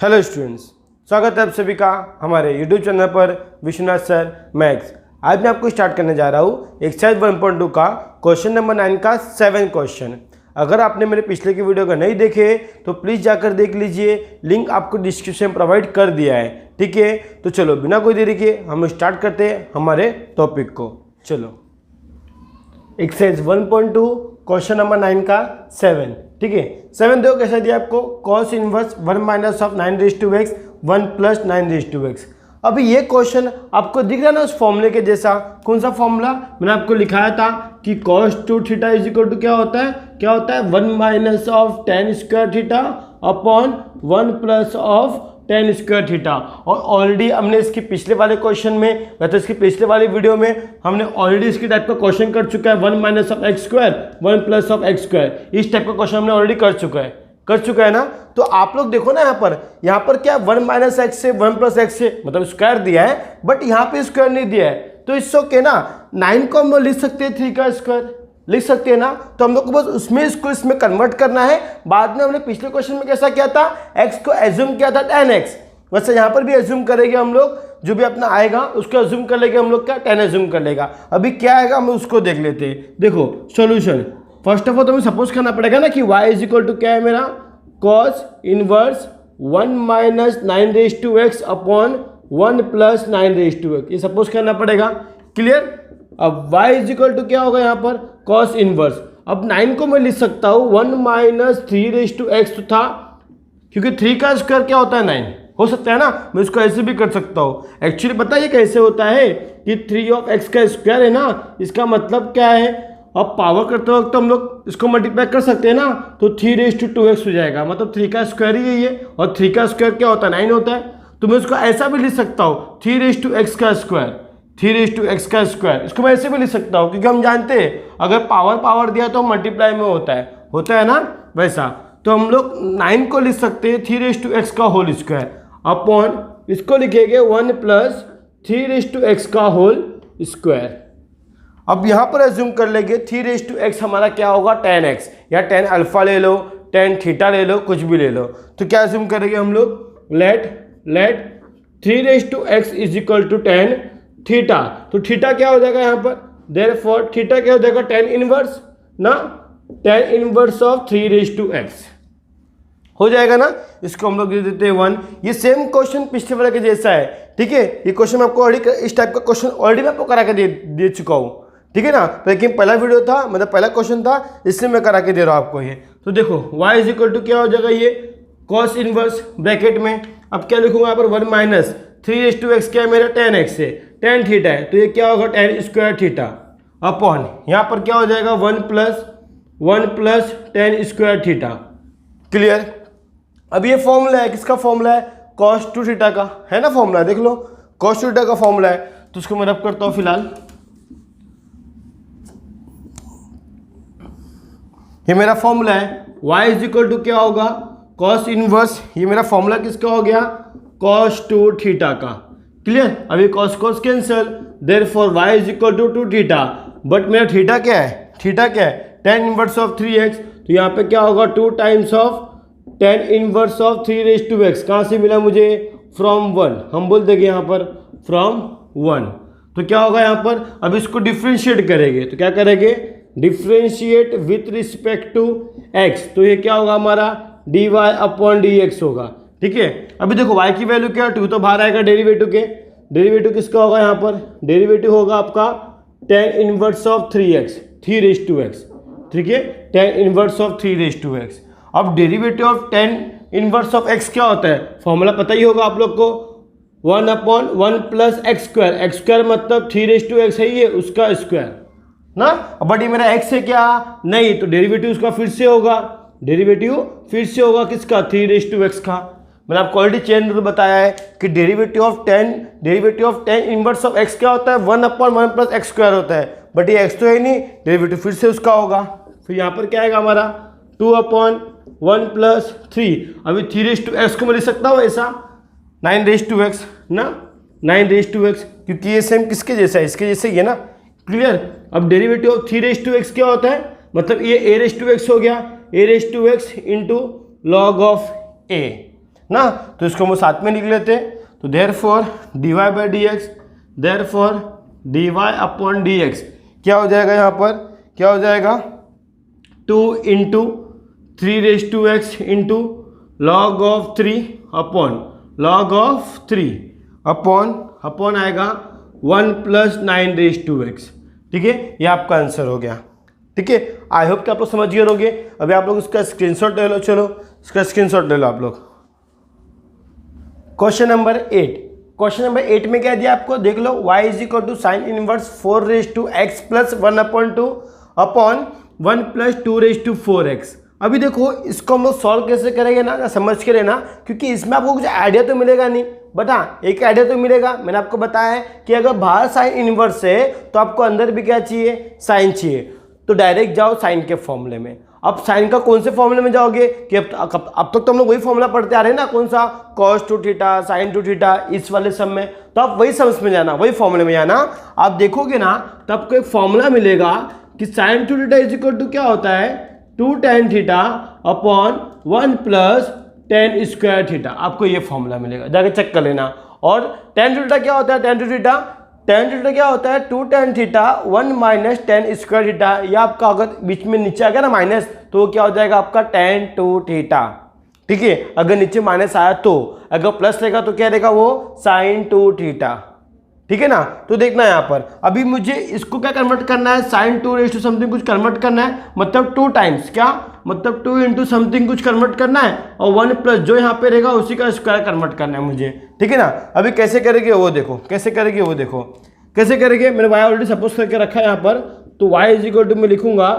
Hello students, स्वागत है आप सभी का हमारे यूट्यूब चैनल पर विश्वनाथ सर मैथ्स। आज मैं आपको स्टार्ट करने जा रहा हूँ एक्सरसाइज 1.2 का क्वेश्चन नंबर 9 का 7 क्वेश्चन। अगर आपने मेरे पिछले की वीडियो को नहीं देखे तो प्लीज़ जाकर देख लीजिए, लिंक आपको डिस्क्रिप्शन में प्रोवाइड कर दिया है। ठीक है, तो चलो बिना कोई देरी के हम स्टार्ट करते हैं हमारे टॉपिक को। चलो एक्सरसाइज 1.2 क्वेश्चन नंबर 9 का 7। ठीक है, 7 देखो कैसा दिया आपको, cos inverse 1 minus of 9x 1 plus 9x। अभी ये क्वेश्चन आपको दिख रहा है ना उस फॉर्मूले के जैसा। कौन सा फॉर्मूला मैंने आपको लिखाया था कि cos 2 theta is equal to क्या होता है 1 minus of tan square theta upon 1 plus of tan square theta. और ऑलरेडी हमने इसके पिछले वाले क्वेश्चन में तो इसकी पिछले वाली वीडियो में हमने ऑलरेडी इसकी टाइप का क्वेश्चन कर चुका है 1 minus of x square 1 plus of x square. इस टाइप का क्वेश्चन हमने ऑलरेडी कर चुका है ना। तो आप लोग देखो ना, यहाँ पर क्या 1 माइनस एक्स से 1 प्लस एक्स से मतलब स्क्वायर दिया है, बट यहाँ पे स्क्वायर नहीं दिया है। तो इससे के ना 9 को हम लिख सकते हैं 3 का स्क्वायर लिख सकते हैं ना। तो हम लोग को बस उसमें इसको इसमें कन्वर्ट करना है। बाद में हमने पिछले क्वेश्चन में कैसा किया था, x को एज्यूम किया था tan x, वैसे यहाँ पर भी एज्यूम करेंगे हम लोग। जो भी अपना आएगा उसको एज्यूम कर लेंगे हम लोग, क्या tan एज्यूम कर लेगा। अभी क्या आएगा हम उसको देख लेते हैं। देखो सॉल्यूशन, फर्स्ट ऑफ ऑल तो हमें सपोज करना पड़ेगा ना कि y इज इक्वल टू क्या है मेरा cos inverse 1 minus 9x upon 1 plus 9x। ये सपोज करना पड़ेगा। क्लियर। अब y इज इक्वल टू क्या होगा यहाँ पर cos इनवर्स। अब 9 को मैं लिख सकता हूँ 1 माइनस 3x तो था, क्योंकि 3 का स्क्वायर क्या होता है 9 हो सकता है ना। मैं इसको ऐसे भी कर सकता हूँ। एक्चुअली पता है ये कैसे होता है कि 3 ऑफ x का स्क्वायर है ना, इसका मतलब क्या है, अब पावर करते वक्त तो हम लोग इसको मल्टीप्लाई कर सकते हैं ना, तो 3:2x हो जाएगा। मतलब 3 का स्क्वायर ही यही है, और 3 का स्क्वायर क्या होता है 9 होता है। तो मैं इसको ऐसा भी लिख सकता हूँ 3:x का स्क्वायर 3:x का स्क्वायर। इसको मैं ऐसे भी लिख सकता हूँ, क्योंकि हम जानते हैं अगर पावर दिया तो मल्टीप्लाई में होता है ना वैसा। तो हम लोग 9 को लिख सकते हैं 3:x का होल स्क्वायर अपॉन इसको लिखेंगे 1 प्लस 3:x का होल स्क्वायर। अब यहाँ पर एज्यूम कर लेंगे 3:x हमारा क्या होगा tan x, या tan अल्फा ले लो, tan थीटा ले लो, कुछ भी ले लो। तो क्या एज्यूम करेंगे हम लोग, let 3:x is equal to tan theta. तो थीटा क्या हो जाएगा यहाँ पर, देयरफॉर थीटा क्या हो जाएगा tan इनवर्स ना, tan इनवर्स ऑफ 3:x हो जाएगा ना। इसको हम लोग दे देते हैं 1। ये सेम क्वेश्चन पिछले वाले के जैसा है। ठीक है, ये क्वेश्चन आपको ऑलरेडी इस टाइप का क्वेश्चन ऑलरेडी मैं आपको करा के दे चुका हूँ। ठीक है ना, लेकिन पहला वीडियो था, मतलब पहला क्वेश्चन था, इसलिए मैं करा के दे रहा हूँ आपको ये। तो देखो y इज इक्वल टू क्या हो जाएगा, ये cos इनवर्स ब्रैकेट में अब क्या लिखूंगा यहाँ पर 1 माइनस 3:x क्या है मेरा tan x है, tan थीटा है, तो ये क्या होगा tan स्क्वायर थीटा अपॉन यहाँ पर क्या हो जाएगा 1 plus tan square theta. Clear. अब ये फॉर्मूला है, किसका फॉर्मूला है, cos 2 थीटा का है ना फॉर्मूला, देख लो cos 2 थीटा का फॉर्मूला है। तो उसको मैं रब करता हूँ फिलहाल। ये मेरा फॉर्मूला है, y इज इक्वल टू क्या होगा cos इनवर्स, ये मेरा फॉर्मूला किसका हो गया cos 2 थीटा का। क्लियर। अभी cos cancel, therefore y is equal to 2 theta, but मेरा थीटा क्या है tan इनवर्स ऑफ 3x। तो यहाँ पे क्या होगा 2 times of tan inverse of 3:x। कहाँ से मिला मुझे, फ्रॉम 1, हम बोल देंगे यहाँ पर फ्रॉम 1। तो क्या होगा यहाँ पर, अब इसको डिफ्रेंशिएट करेंगे तो क्या करेंगे, differentiate with respect to x। तो ये क्या होगा हमारा dy अपॉन dx होगा। ठीक है, अभी देखो y की वैल्यू क्या 2 तो बाहर आएगा डेरिवेटिव किसका होगा यहाँ पर, डेरिवेटिव होगा आपका tan इनवर्स ऑफ 3x। ठीक है, tan इनवर्स ऑफ 3:x। अब derivative of tan inverse of x क्या होता है, फॉर्मूला पता ही होगा आप लोग को, 1 अपॉन 1 प्लस x स्क्वायर मतलब 3:x है ये उसका स्क्वायर ना। बट ये मेरा x है क्या नहीं, तो डेरिवेटिव उसका फिर से होगा किसका 3:x का। मैंने आपको ऑलरेडी चेन रूल बताया है कि derivative of tan inverse of x क्या होता है 1 अपॉन 1 प्लस x स्क्वायर होता है, बट ये x तो है नहीं, डेरिवेटिव फिर से उसका होगा। फिर यहाँ पर क्या आएगा हमारा 2 अपॉन 1 प्लस 3। अभी 3:x को मैं लिख सकता हूँ ऐसा 9:x ना, 9:x, क्योंकि ये सेम किसके जैसा है, इसके जैसे ही है ना। क्लियर। अब डेरिवेटिव ऑफ 3:x क्या होता है, मतलब ये a⁻x हो गया, a⁻x into log of a ना, तो इसको हम साथ में लिख लेते हैं। तो therefore dy by D x, therefore dy upon D x क्या हो जाएगा, यहाँ पर क्या हो जाएगा 2 into 3 into log of 3 upon log of 3 upon आएगा 1 प्लस 9 ठीक है, ये आपका आंसर हो गया। ठीक है, आई होप कि आप लोग समझ गए होंगे। अभी आप लोग इसका स्क्रीनशॉट ले लो, चलो इसका स्क्रीनशॉट ले लो आप लोग। क्वेश्चन नंबर 8 में क्या दिया आपको, देख लो, y is equal to sine inverse 4x plus 1/2 upon 1 plus 2/4x। अभी देखो इसको हम लोग सॉल्व कैसे करेंगे ना, समझ के लेना, क्योंकि इसमें आपको कुछ आइडिया तो मिलेगा नहीं, बट हाँ एक आइडिया तो मिलेगा। मैंने आपको बताया है कि अगर बाहर साइन इनवर्स है तो आपको अंदर भी क्या चाहिए, साइन चाहिए। तो डायरेक्ट जाओ साइन के फॉर्मूले में। अब साइन का कौन से फॉर्मूले में जाओगे कि अब तक तो हम लोग वही फॉर्मूला पढ़ते आ रहे हैं ना, कौन सा, cos 2 थीटा sin 2 थीटा, इस वाले सब में। तो आप वही सम्स में जाना, वही फॉर्मूले में जाना। आप देखोगे ना तो आपको एक फॉर्मूला मिलेगा कि sin 2 theta is equal to क्या होता है 2 tan theta upon 1 plus tan square theta. आपको ये फॉर्मूला मिलेगा, जाके चेक कर लेना। और tan 2 थीटा क्या होता है, tan 2 थीटा क्या होता है 2 tan theta 1 minus tan square theta. ये आपका अगर बीच में नीचे आ गया ना माइनस, तो वो क्या हो जाएगा आपका tan 2 थीटा। ठीक है, अगर नीचे माइनस आया तो, अगर प्लस रहेगा तो क्या रहेगा वो sin 2 थीटा। ठीक है ना, तो देखना यहाँ पर अभी मुझे इसको क्या कन्वर्ट करना है, sin 2 रेज़ टू समथिंग कुछ कन्वर्ट करना है, मतलब 2 टाइम्स क्या, मतलब 2 इंटू समथिंग कुछ कन्वर्ट करना है, और 1 प्लस जो यहाँ पे रहेगा उसी का स्क्वायर कन्वर्ट करना है मुझे। ठीक है ना, अभी कैसे करेंगे वो देखो, कैसे करेंगे वो देखो, कैसे करेंगे। मैंने y ऑलरेडी सपोज करके रखा है यहाँ पर, तो y इज इक्वल टू मैं लिखूंगा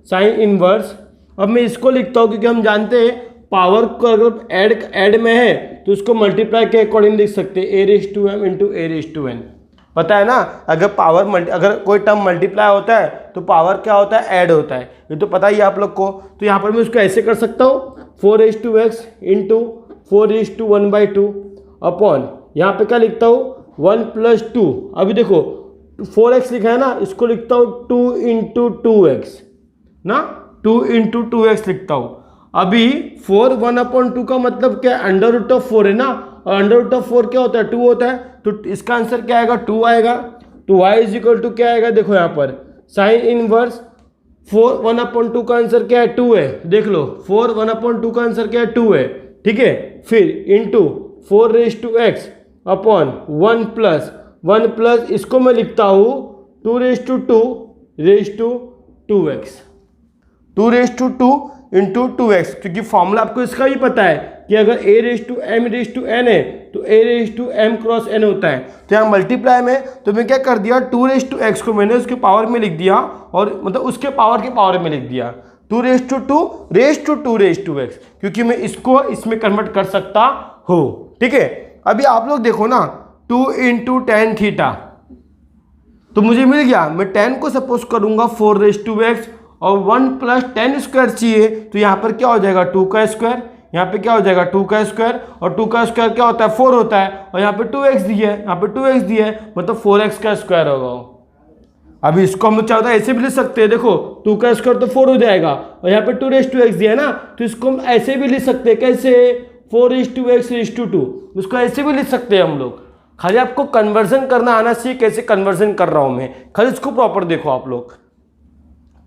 साइन इनवर्स। अब मैं इसको लिखता हूँ क्योंकि हम जानते हैं पावर को अगर ऐड में है तो उसको मल्टीप्लाई के अकॉर्डिंग लिख सकते हैं, a raise to m into a raise to n। पता है ना, अगर कोई टर्म मल्टीप्लाई होता है तो पावर क्या होता है, ऐड होता है, ये तो पता ही है आप लोग को। तो यहाँ पर मैं उसको ऐसे कर सकता हूँ 4x इंटू 4:1/2 अपॉन यहाँ पे क्या लिखता हूँ 1 प्लस 2। अभी देखो 4x लिखा है ना, इसको लिखता हूँ 2 इंटू 2x ना, 2 इंटू 2x लिखता हूँ। अभी 4 1/2 का मतलब क्या है, अंडर रूट ऑफ 4 है ना, और अंडर रूट ऑफ 4 क्या होता है 2 होता है, तो इसका आंसर क्या आएगा 2 आएगा। तो y इज इक्वल टू क्या आएगा, देखो यहाँ पर साइन इनवर्स 4 1/2 का आंसर क्या है 2 है, देख लो 4 1/2 का आंसर क्या है 2 है। ठीक है, फिर इंटू 4x अपॉन 1 प्लस इसको मैं लिखता हूँ 2 इंटू 2x, क्योंकि फॉर्मूला आपको इसका भी पता है कि अगर a⁻m⁻n है तो a⁻m क्रॉस n होता है। तो यहाँ मल्टीप्लाई में तो मैं क्या कर दिया 2x को मैंने उसके पावर में लिख दिया, और मतलब उसके पावर के पावर में लिख दिया 2x, क्योंकि मैं इसको इसमें कन्वर्ट कर सकता हूँ। ठीक है, अभी आप लोग देखो ना 2 इंटू tan थीटा, तो मुझे मिल गया, मैं tan को सपोज करूंगा 4x और 1 प्लस tan स्क्वायर चाहिए, तो यहाँ पर क्या हो जाएगा 2 का स्क्वायर, यहाँ पे क्या हो जाएगा 2 का स्क्वायर, और 2 का स्क्वायर क्या होता है 4 होता है, और यहाँ पे 2x दिया है, यहाँ पे 2x दिया है, मतलब 4x का स्क्वायर होगा। अभी इसको हम लोग चाहते हैं ऐसे भी लिख सकते हैं, देखो 2 का स्क्वायर तो 4 हो जाएगा, और यहाँ पे 2x दिया है ना, तो इसको हम ऐसे भी लिख सकते हैं, कैसे 4:x⁻², उसको ऐसे भी लिख सकते हैं हम लोग। खाली आपको कन्वर्जन करना आना चाहिए, कैसे कन्वर्जन कर रहा हूँ मैं, खाली इसको प्रॉपर देखो आप लोग।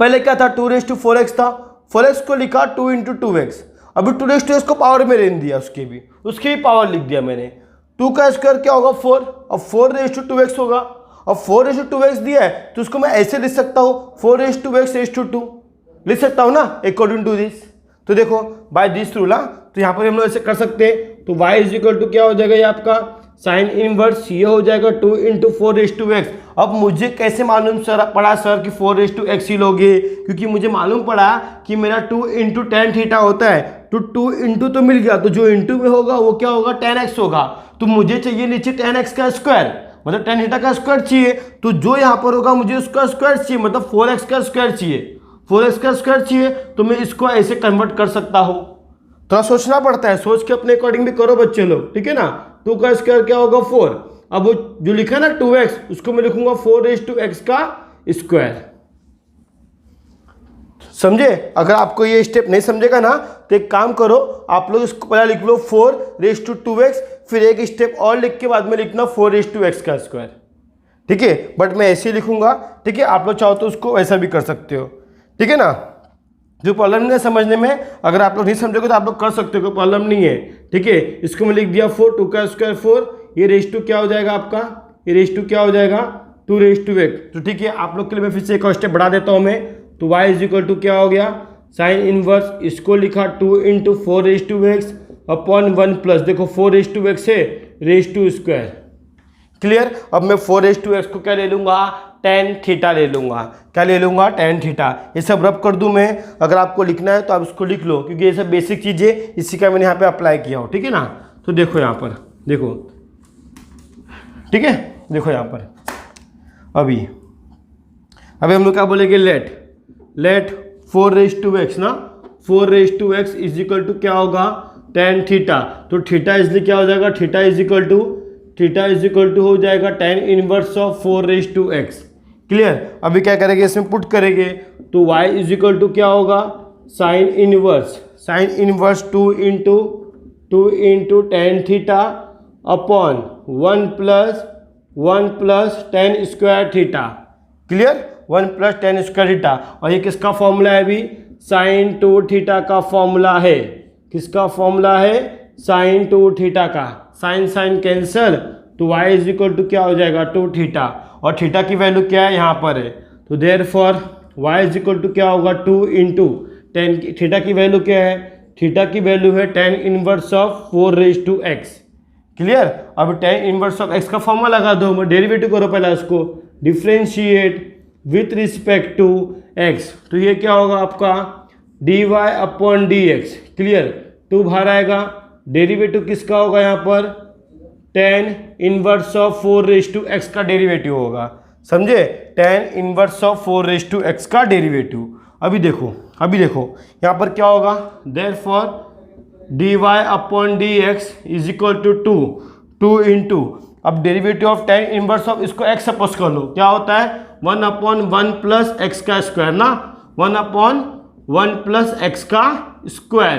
पहले क्या था 2:4x था, 4x को लिखा 2 इंटू 2x, अभी 2:x को पावर में रेन दिया, उसकी भी पावर लिख दिया मैंने। 2 का स्क्वायर क्या होगा 4, अब 4:2x होगा, अब 4:2x दिया है तो उसको मैं ऐसे लिख सकता हूँ 4:2x⁻2 लिख सकता हूँ ना, अकॉर्डिंग टू दिस। तो देखो बाय दिस रूल, तो यहाँ पर हम लोग ऐसे कर सकते हैं। तो y इज इक्वल टू क्या हो जाएगा, ये आपका साइन इनवर्स ये हो जाएगा 2 इंटू 4:x। अब मुझे कैसे मालूम पड़ा सर कि 4:x ही लोगे, क्योंकि मुझे मालूम पड़ा कि मेरा 2 इंटू tan थीटा होता है, तो 2 इंटू तो मिल गया, तो जो इंटू में होगा वो क्या होगा tan x होगा। तो मुझे चाहिए नीचे tan x का स्क्वायर, मतलब tan थीटा का स्क्वायर चाहिए, तो जो यहाँ पर होगा मुझे उसका स्क्वायर चाहिए, मतलब 4x का स्क्वायर चाहिए, 4x का स्क्वायर चाहिए, तो मैं इसको ऐसे कन्वर्ट कर सकता हूँ। थोड़ा सोचना पड़ता है, सोच के अपने अकॉर्डिंग भी करो बच्चे लोग, ठीक है ना। 2 का स्क्वायर क्या होगा 4, अब वो जो लिखा ना 2x, उसको मैं लिखूंगा 4:x का स्क्वायर। समझे? अगर आपको ये स्टेप नहीं समझेगा ना तो एक काम करो, आप लोग इसको पहले लिख लो 4^2x, फिर एक स्टेप और लिख के बाद में लिखना 4^2x²। ठीक है, बट मैं ऐसे ही लिखूंगा। ठीक है, आप लोग चाहो तो उसको ऐसा भी कर सकते हो। ठीक है ना, जो प्रॉब्लम नहीं है समझने में, अगर आप लोग नहीं समझोगे तो आप लोग कर सकते हो, कोई प्रॉब्लम नहीं है। ठीक है, इसको मैं लिख दिया 4, 2² 4, ये रेस टू क्या हो जाएगा आपका, ये रेस टू क्या हो जाएगा 2^x। तो ठीक है, आप लोग के लिए मैं फिर से एक और स्टेप बढ़ा देता हूँ मैं। तो y = क्या हो गया, साइन इनवर्स, इसको लिखा 2 × 4^x अपॉन 1+, देखो 4^x है (2²). क्लियर? अब मैं 4^x को क्या ले लूँगा, tan थीटा ले लूँगा। क्या ले लूँगा, tan थीटा। ये सब रब कर दूँ मैं, अगर आपको लिखना है तो आप इसको लिख लो, क्योंकि ये सब बेसिक चीज़ें इसी का मैंने यहाँ पे अप्लाई किया हो। ठीक है ना, तो देखो यहाँ पर, देखो, ठीक है, देखो यहाँ पर अभी हम लोग क्या बोलेंगे, लेट 4^x ना, 4^x = क्या होगा, tan थीटा। तो थीटा इसलिए क्या हो जाएगा, थीटा हो जाएगा tan inverse of 4^x। Clear? अभी क्या करेंगे, इसमें पुट करेंगे, तो y = क्या होगा, sine inverse 2 × tan theta upon 1 + tan² theta. Clear? 1 + tan² theta. और ये किसका फॉर्मूला है अभी, sin 2 थीटा का फॉर्मूला है। किसका फॉर्मूला है, sin 2 थीटा का। साइन कैंसल, तो y = क्या हो जाएगा, 2 थीटा, और थीटा की वैल्यू क्या है यहाँ पर है, तो देयरफॉर y = क्या होगा, 2 × tan, थीटा की वैल्यू क्या है, थीटा की वैल्यू है tan inverse of 4^x। Clear? अब tan इनवर्स ऑफ x का फॉर्मूला लगा दो, डेरिवेटिव करो पहले इसको, differentiate with respect to x। तो ये क्या होगा आपका, dy/dx। क्लियर? 2 बाहर आएगा, डेरिवेटिव किसका होगा यहाँ पर, tan इनवर्स ऑफ 4^x का डेरिवेटिव होगा। समझे? tan इनवर्स ऑफ 4^x का डेरिवेटिव। अभी देखो यहाँ पर क्या होगा, देयरफॉर dy/dx = 2 × अब derivative of tan inverse of, इसको x सपोज कर लो, क्या होता है 1/1 + x² ना, 1/1 + x²।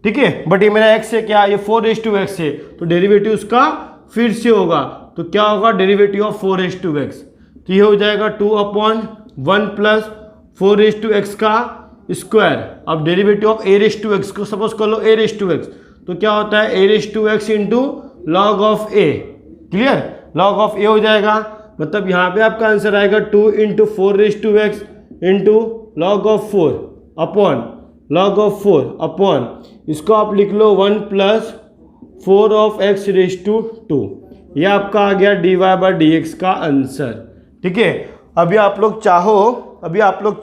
ठीक है, बट ये मेरा x है क्या, ये 4^x है, तो डेरिवेटिव उसका फिर से होगा, तो क्या होगा, डेरिवेटिव ऑफ 4^x, तो ये हो जाएगा 2/1 + 4^x²। अब डेरिवेटिव ऑफ a^x को सपोज कर लो a^x, तो क्या होता है a^x × log of a। Clear? log of a हो जाएगा, मतलब यहाँ पे आपका आंसर आएगा 2 × 4^x × log of 4 upon log of 4 upon, इसको आप लिख लो 1 + 4^x²। ये आपका आ गया dy/dx का आंसर। ठीक है, अभी आप लोग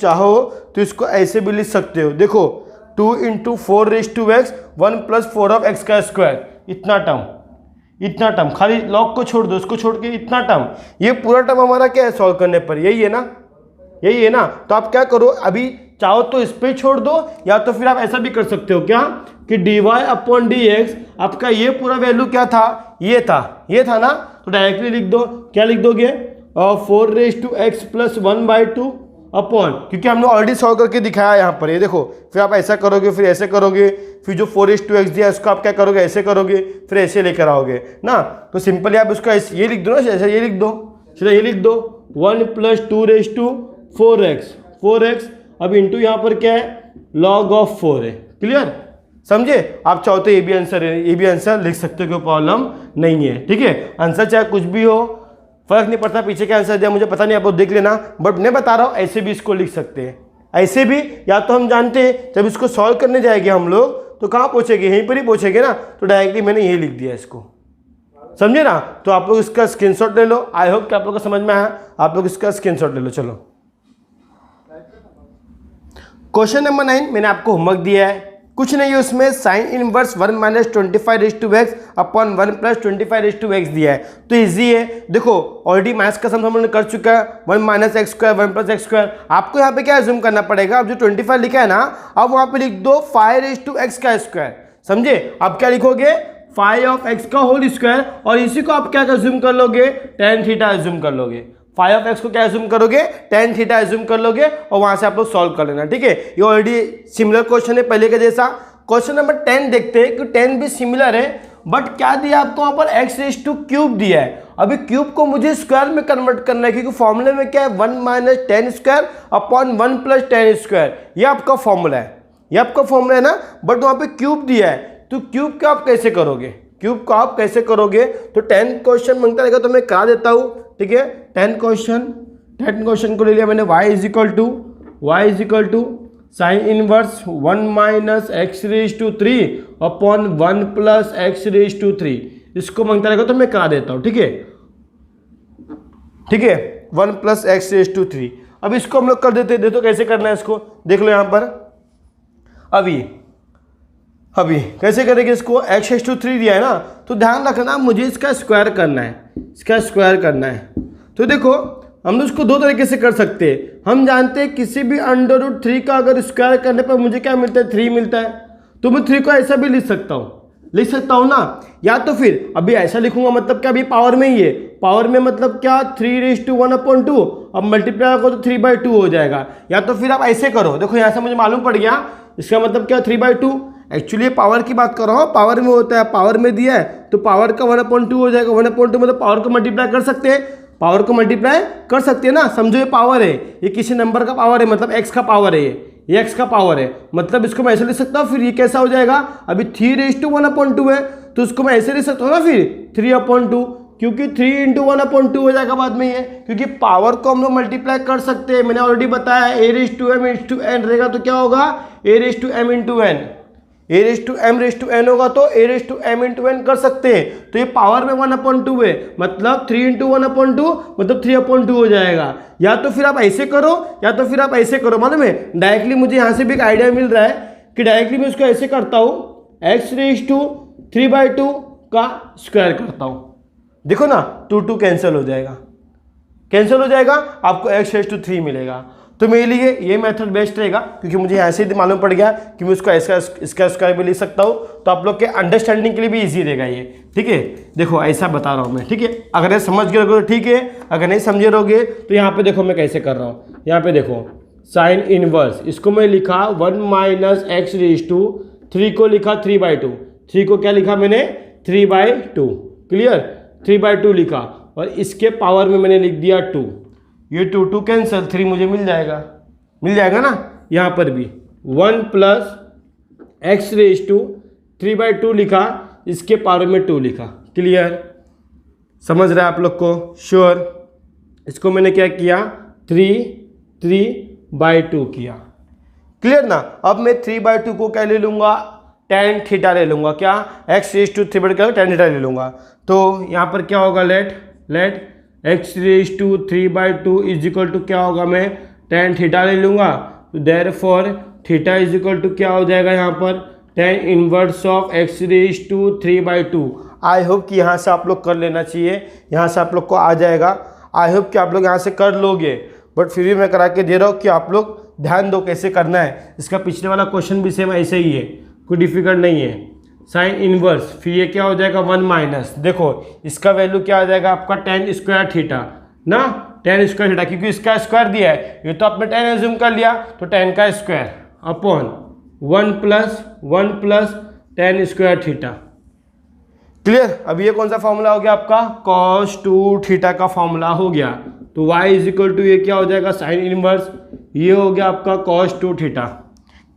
चाहो तो इसको ऐसे भी लिख सकते हो, देखो 2 × 4^x 1 + 4^x², इतना टर्म, खाली लॉग को छोड़ दो, इसको छोड़ के इतना टर्म, ये पूरा टर्म हमारा क्या है सॉल्व करने पर, यही है ना। तो आप क्या करो, अभी चाहो तो इस पे छोड़ दो, या तो फिर आप ऐसा भी कर सकते हो क्या, कि dy/dx आपका ये पूरा वैल्यू क्या था, ये था ना, तो डायरेक्टली लिख दो, क्या लिख दोगे, 4^x + 1/2 अपॉन, क्योंकि हमने ऑलरेडी सॉल्व करके दिखाया यहाँ पर, ये देखो, फिर आप ऐसा करोगे, फिर ऐसे करोगे, फिर जो 4^x दिया उसको आप क्या करोगे, ऐसे करोगे, फिर ऐसे लेकर आओगे ना। तो सिंपली आप उसको ऐसे ये लिख दो ना, ऐसे ये लिख दो 1 + 2^4x, अब इंटू यहाँ पर क्या है, log of 4 है। क्लियर? समझे? आप चाहो तो ये भी आंसर लिख सकते हो, कोई प्रॉब्लम नहीं है। ठीक है, आंसर चाहे कुछ भी हो, फर्क नहीं पड़ता, पीछे क्या आंसर दिया मुझे पता नहीं, आप लोग देख लेना, बट मैं बता रहा हूँ ऐसे भी इसको लिख सकते हैं, ऐसे भी, या तो हम जानते हैं जब इसको सॉल्व करने जाएंगे हम लोग तो कहाँ पहुँचेंगे, यहीं पर ही पहुँचेंगे ना, तो डायरेक्टली मैंने ये लिख दिया इसको। समझे ना? तो आप लोग इसका स्क्रीनशॉट ले लो, आई होप कि आप लोग को समझ में आया, आप लोग इसका स्क्रीनशॉट ले लो। चलो क्वेश्चन नंबर 9 मैंने आपको होमवर्क दिया है, कुछ नहीं है उसमें, sign inverse 1 - 25^x upon 1 + 25^x दिया है, तो इजी है। देखो ऑलरेडी मैथ्स का सम हम लोगों ने कर चुका है, 1 - x², 1 + x²। आपको यहाँ पे क्या अज्यूम करना पड़ेगा, अब जो 25 लिखा है ना, अब वहाँ पे लिख दो 5^x²। समझे? अब क्या लिखोगे, 5 of x का होल स्क्वायर, और इसी को आप क्या अज्यूम कर लोगे, tan थीटा अज्यूम कर लोगे। फाई ऑफ एक्स को क्या एज्यूम करोगे, टेन थीटा एज्यूम कर लोगे और वहां से आप लोग सॉल्व कर लेना, ठीक है। ये ऑलरेडी सिमिलर क्वेश्चन है पहले के जैसा। क्वेश्चन नंबर 10 देखते हैं कि 10 भी सिमिलर है, बट क्या दिया आपको वहां पर x रेज टू क्यूब दिया है। अभी क्यूब को मुझे स्क्वायर में कन्वर्ट करना है, क्योंकि फॉर्मूले में क्या है 1 minus 10 square upon 1 plus 10 square, ये आपका फॉर्मूला है, ये आपका फॉर्मूला है ना। बट वहां पे क्यूब दिया है, तो क्यूब का आप कैसे करोगे, क्यूब को आप कैसे करोगे। तो 10 क्वेश्चन मांगता रहेगा तो मैं करा देता हूं, ठीक है। 10 क्वेश्चन को ले लिया मैंने, y is equal to sine inverse 1 minus x raise to 3 अपॉन 1 प्लस एक्स रेज टू 3, इसको मांगता रहेगा तो मैं करा देता हूं, ठीक है, ठीक है। 1 प्लस एक्स रेज टू 3, अब इसको हम लोग कर देते हैं। देखो कैसे करना है इसको, देख लो यहां पर। अभी कैसे करेंगे इसको, एक्स रेज टू 3 दिया है ना, तो ध्यान रखना मुझे इसका स्क्वायर करना है, इसका स्क्वायर करना है। तो देखो हम उसको दो तरीके से कर सकते हैं। हम जानते हैं किसी भी अंडर रूट 3 का अगर स्क्वायर करने पर मुझे क्या मिलता है, 3 मिलता है। तो मैं 3 को ऐसा भी लिख सकता हूँ ना, या तो फिर अभी ऐसा लिखूंगा, मतलब क्या अभी पावर में ही है, पावर में मतलब क्या 3:1/2, अब मल्टीप्लाई करो तो 3/2 हो जाएगा। या तो फिर आप ऐसे करो, देखो यहाँ से मुझे मालूम पड़ गया, इसका मतलब क्या 3/2। एक्चुअली पावर की बात कर रहा हूँ, पावर में होता है, पावर में दिया है तो पावर का 1/2 हो जाएगा। 1/2 मतलब पावर को मल्टीप्लाई कर सकते हैं, पावर को मल्टीप्लाई कर सकते हैं ना, समझो ये पावर है, ये किसी नंबर का पावर है, मतलब x का पावर है, ये x का पावर है, मतलब इसको मैं ऐसे लिख सकता हूँ। फिर ये कैसा हो जाएगा, अभी 3:1/2 है तो उसको मैं ऐसे लिख सकता हूँ ना, फिर 3/2, क्योंकि 3 × 1/2 हो जाएगा बाद में ये, क्योंकि पावर को हम लोग मल्टीप्लाई कर सकते हैं। मैंने ऑलरेडी बताया a⁻m रहेगा तो क्या होगा, a⁻m होगा तो a⁻m कर सकते हैं। तो ये पावर में 1/2 है, मतलब 3 × 1/2 मतलब 3/2 हो जाएगा। या तो फिर आप ऐसे करो, या तो फिर आप ऐसे करो, मालूम है डायरेक्टली मुझे यहाँ से भी एक आइडिया मिल रहा है कि डायरेक्टली मैं इसको ऐसे करता हूँ, x⁵3/2 का स्क्वायर करता हूँ। देखो ना 2 कैंसिल हो जाएगा, आपको x⁵3 मिलेगा। तो मेरे लिए ये मेथड बेस्ट रहेगा, क्योंकि मुझे ऐसे ही मालूम पड़ गया कि मैं उसको ऐसा इसका स्क्वायर भी लिख सकता हूँ, तो आप लोग के अंडरस्टैंडिंग के लिए भी इजी रहेगा ये, ठीक है। देखो ऐसा बता रहा हूँ मैं, ठीक है। अगर ये समझ गए तो ठीक है, अगर नहीं समझे रहोगे तो यहाँ पे देखो मैं कैसे कर रहा हूँ। यहाँ पे देखो साइन इनवर्स, इसको मैं लिखा 1 माइनस एक्स रेज टू 3 को लिखा 3/2, 3 को क्या लिखा मैंने 3/2, क्लियर, 3/2 लिखा, और इसके पावर में मैंने लिख दिया 2। ये 2 कैंसिल, 3 मुझे मिल जाएगा ना। यहाँ पर भी 1 प्लस एक्स रेज टू 3/2 लिखा, इसके पावर में 2 लिखा, क्लियर, समझ रहे हैं आप लोग को, श्योर। इसको मैंने क्या किया 3/2 किया, क्लियर ना। अब मैं 3/2 को क्या ले लूँगा, tan थीटा ले लूँगा, क्या x⁵3 tan थीटा ले लूँगा। तो यहाँ पर क्या होगा, late x⁵3/2 is equal to क्या होगा, मैं tan थीटा ले लूँगा, तो therefore theta is equal to क्या हो जाएगा यहाँ पर tan inverse of x⁵3/2। I hope कि यहाँ से आप लोग कर लेना चाहिए, यहाँ से आप लोग को आ जाएगा। आई होप कि आप लोग यहाँ से कर लोगे, बट फिर भी मैं करा के दे रहा हूँ कि आप लोग ध्यान दो कैसे करना है। इसका पिछले वाला क्वेश्चन भी सेम ऐसे ही है, कोई डिफिकल्ट नहीं है। साइन इनवर्स, फिर ये क्या हो जाएगा 1 माइनस, देखो इसका वैल्यू क्या आ जाएगा आपका tan² थीटा ना, tan² थीटा, क्योंकि इसका स्क्वायर दिया है, ये तो आपने tan एज्यूम कर लिया, तो tan का square upon 1 plus tan² theta, clear. अब ये कौन सा फॉर्मूला हो गया आपका, cos 2 थीटा का फॉर्मूला हो गया। तो y इज इक्वल टू ये क्या हो जाएगा साइन इनवर्स, ये हो गया आपका cos 2 थीटा,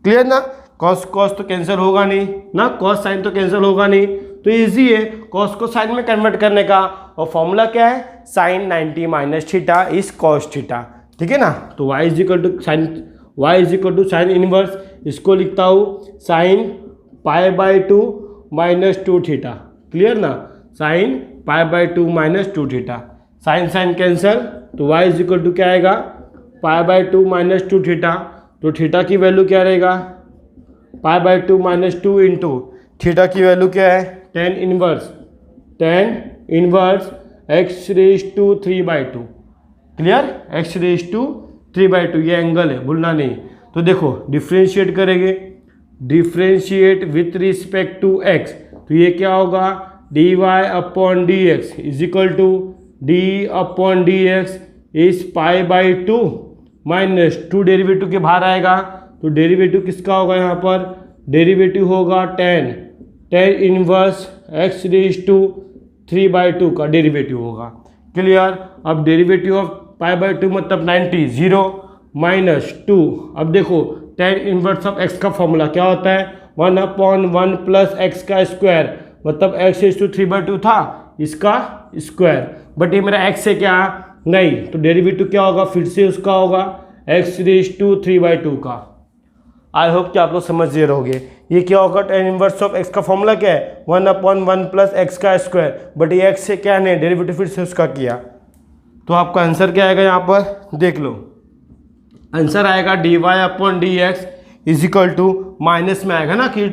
क्लियर ना। cos तो कैंसिल होगा नहीं ना, cos साइन तो कैंसिल होगा नहीं, तो इजी है cos को साइन में कन्वर्ट करने का। और फॉर्मूला क्या है, sine 90 minus theta is cos theta, ठीक है ना। तो y is equal to sine inverse, इसको लिखता हूँ साइन π/2 माइनस 2 थीटा, क्लियर ना, sine π/2 minus 2 theta, sine cancel, तो y इज इक्वल टू क्या आएगा π/2 माइनस 2 थीटा। तो थीटा की वैल्यू क्या रहेगा, π/2 माइनस 2 इंटू थीटा की वैल्यू क्या है tan inverse x⁵3/2, clear, x⁵3/2, ये एंगल है, भूलना नहीं। तो देखो डिफ्रेंशिएट करेंगे, differentiate with respect to x, तो ये क्या होगा dy/dx is equal to d/dx इस पाई बाई 2 माइनस 2 डेरिवेटिव के बाहर आएगा, तो डेरिवेटिव किसका होगा यहाँ पर, डेरिवेटिव होगा tan inverse x raise to 3/2 का डेरिवेटिव होगा। क्लियर। अब डेरिवेटिव ऑफ पाई बाई 2 मतलब 90, 0 माइनस 2। अब देखो tan इनवर्स ऑफ x का फॉर्मूला क्या होता है, 1/1 प्लस एक्स का स्क्वायर, मतलब x रेज टू 3/2 था, इसका स्क्वायर, बट ये मेरा x है क्या, नहीं, तो डेरिवेटिव क्या होगा, फिर से उसका होगा x रेज टू 3/2 का। आई होप कि आप लोग समझ गए रहोगे। ये क्या होगा, tan इनवर्स ऑफ x का फॉर्मूला क्या है, 1/1 प्लस एक्स का स्क्वायर, बट ये x से क्या नहीं, डेरिवेटिव फिर से उसका किया, तो आपका आंसर क्या आएगा यहाँ पर देख लो। आंसर आएगा dy/dx is equal to, minus में आएगा ना कि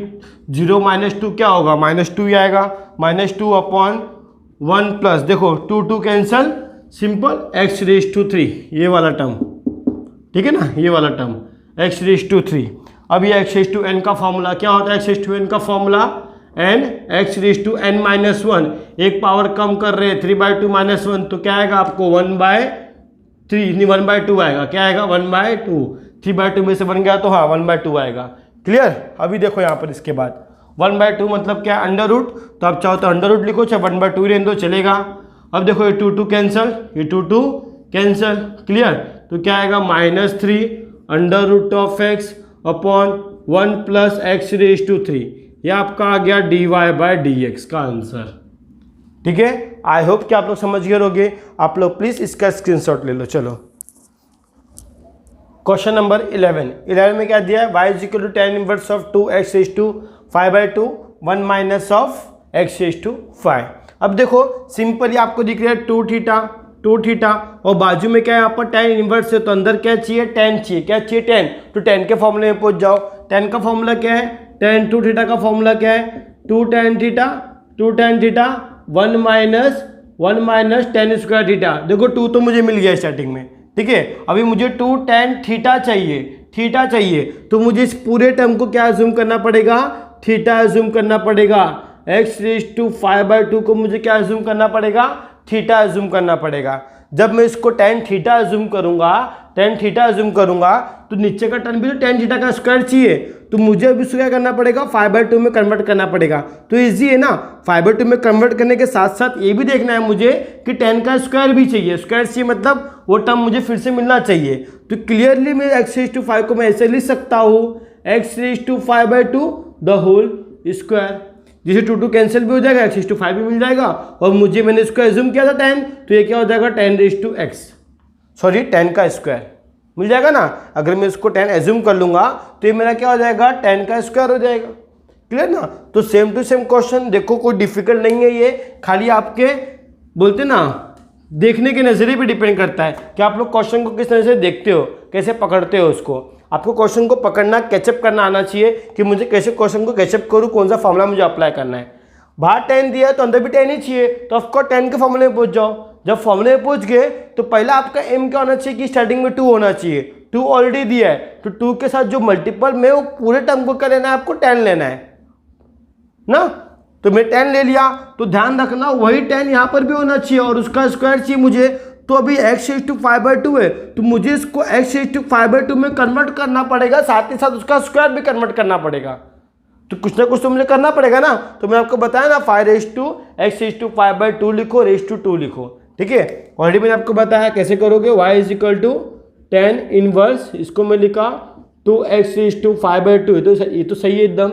0 - 2 क्या होगा, -2 ही आएगा, -2/1 प्लस, देखो 2 cancel, simple x raise to 3, ये वाला टर्म, ठीक है ना, ये वाला टर्म x रेज टू 3। अब ये x रेज टू n का फॉर्मूला क्या होता है, x रेज टू n का formula n x raise to n minus 1, एक पावर कम कर रहे हैं 3/2 माइनस 1, तो क्या आएगा आपको 1/3 नहीं 1/2 आएगा, क्या आएगा 1/2, 3/2 में से बन गया तो हाँ 1/2 आएगा। क्लियर। अभी देखो यहाँ पर इसके बाद 1/2 मतलब क्या, अंडर रूट, तो आप चाहो तो अंडर रूट लिखो, चाहे 1/2 रहने दो चलेगा। अब देखो ये 2 कैंसल, ये 2 कैंसल। क्लियर। तो क्या आएगा -3 under root of x upon 1 plus x raise to 3, ये आपका आ गया dy/dx का आंसर। ठीक है। आई होप कि आप लोग समझ गए होंगे। आप लोग प्लीज इसका स्क्रीनशॉट ले लो। चलो क्वेश्चन नंबर 11 में क्या दिया है, y is equal to tan inverse of 2x raise to 5/2 1 minus of x raise to 5। अब देखो सिंपली आपको दिख रहा है 2 थीटा और बाजू में क्या है यहाँ पर tan इनवर्स है, तो अंदर क्या चाहिए, tan चाहिए। क्या चाहिए, tan, तो tan के फॉर्मूले में पहुंच जाओ। tan का फॉर्मूला क्या है, tan 2 थीटा का फॉर्मूला क्या है, 2 tan theta 1 minus tan square theta. देखो 2 तो मुझे मिल गया स्टार्टिंग में, ठीक है। अभी मुझे 2 tan थीटा चाहिए, तो मुझे इस पूरे टर्म को क्या अज्यूम करना पड़ेगा, थीटा अज्यूम करना पड़ेगा। x रेज टू 5/2 को मुझे क्या अज्यूम करना पड़ेगा, थीटा अज्यूम करना पड़ेगा। जब मैं इसको tan थीटा अज्यूम करूंगा तो नीचे का टर्म भी तो tan थीटा का स्क्वायर चाहिए, तो मुझे अभी इसको क्या करना पड़ेगा, 5/2 में कन्वर्ट करना पड़ेगा। तो इजी है ना, 5/2 में कन्वर्ट करने के साथ साथ ये भी देखना है मुझे कि tan का स्क्वायर भी चाहिए। स्क्वायर चाहिए मतलब वो टर्म मुझे फिर से मिलना चाहिए। तो क्लियरली मैं x रेज टू 5 को मैं ऐसे लिख सकता हूँ, x raise to 5/2 the whole square, जिसे 2 कैंसिल भी हो जाएगा, x रेज टू 5 भी मिल जाएगा, और मुझे मैंने इसको एज्यूम किया था tan, तो ये क्या हो जाएगा tan raise to x, sorry tan का स्क्वायर मिल जाएगा ना। अगर मैं इसको tan एज्यूम कर लूंगा तो ये मेरा क्या हो जाएगा, tan का स्क्वायर हो जाएगा। क्लियर ना। तो सेम टू सेम क्वेश्चन, देखो कोई डिफिकल्ट नहीं है ये, खाली आपके बोलते ना देखने के नजरिए पे डिपेंड करता है कि आप लोग क्वेश्चन को किस तरह से देखते हो, कैसे पकड़ते हो उसको। आपको क्वेश्चन को पकड़ना, कैचअप करना आना चाहिए कि मुझे कैसे क्वेश्चन को कैचअप करूँ, कौन सा फॉर्मूला मुझे अप्लाई करना है। बाहर tan दिया है तो अंदर भी tan ही चाहिए, तो ऑफकोर्स tan के फॉर्मूले में पहुंच जाओ। जब फॉर्मूले में पहुंच गए तो पहला आपका एम क्या होना चाहिए कि स्टार्टिंग में 2 होना चाहिए। 2 ऑलरेडी दिया है, तो 2 के साथ जो मल्टीपल में वो पूरे टर्म को क्या लेना है, आपको tan लेना है ना। तो मैं tan ले लिया, तो ध्यान रखना वही tan यहाँ पर भी होना चाहिए और उसका स्क्वायर चाहिए मुझे। तो अभी x रेज टू 5/2 है, तो मुझे इसको x रेज टू 5/2 में कन्वर्ट करना पड़ेगा, साथ ही साथ उसका स्क्वायर भी कन्वर्ट करना पड़ेगा। तो कुछ ना कुछ तो मुझे करना पड़ेगा ना। तो मैं आपको बताया ना 5 raise to x raise to 5/2 लिखो, रेज टू 2 लिखो, ठीक है। ऑलरेडी मैंने आपको बताया कैसे करोगे। y is equal to tan inverse, इसको मैं लिखा 2x रेज टू 5/2, तो ये तो सही है एकदम।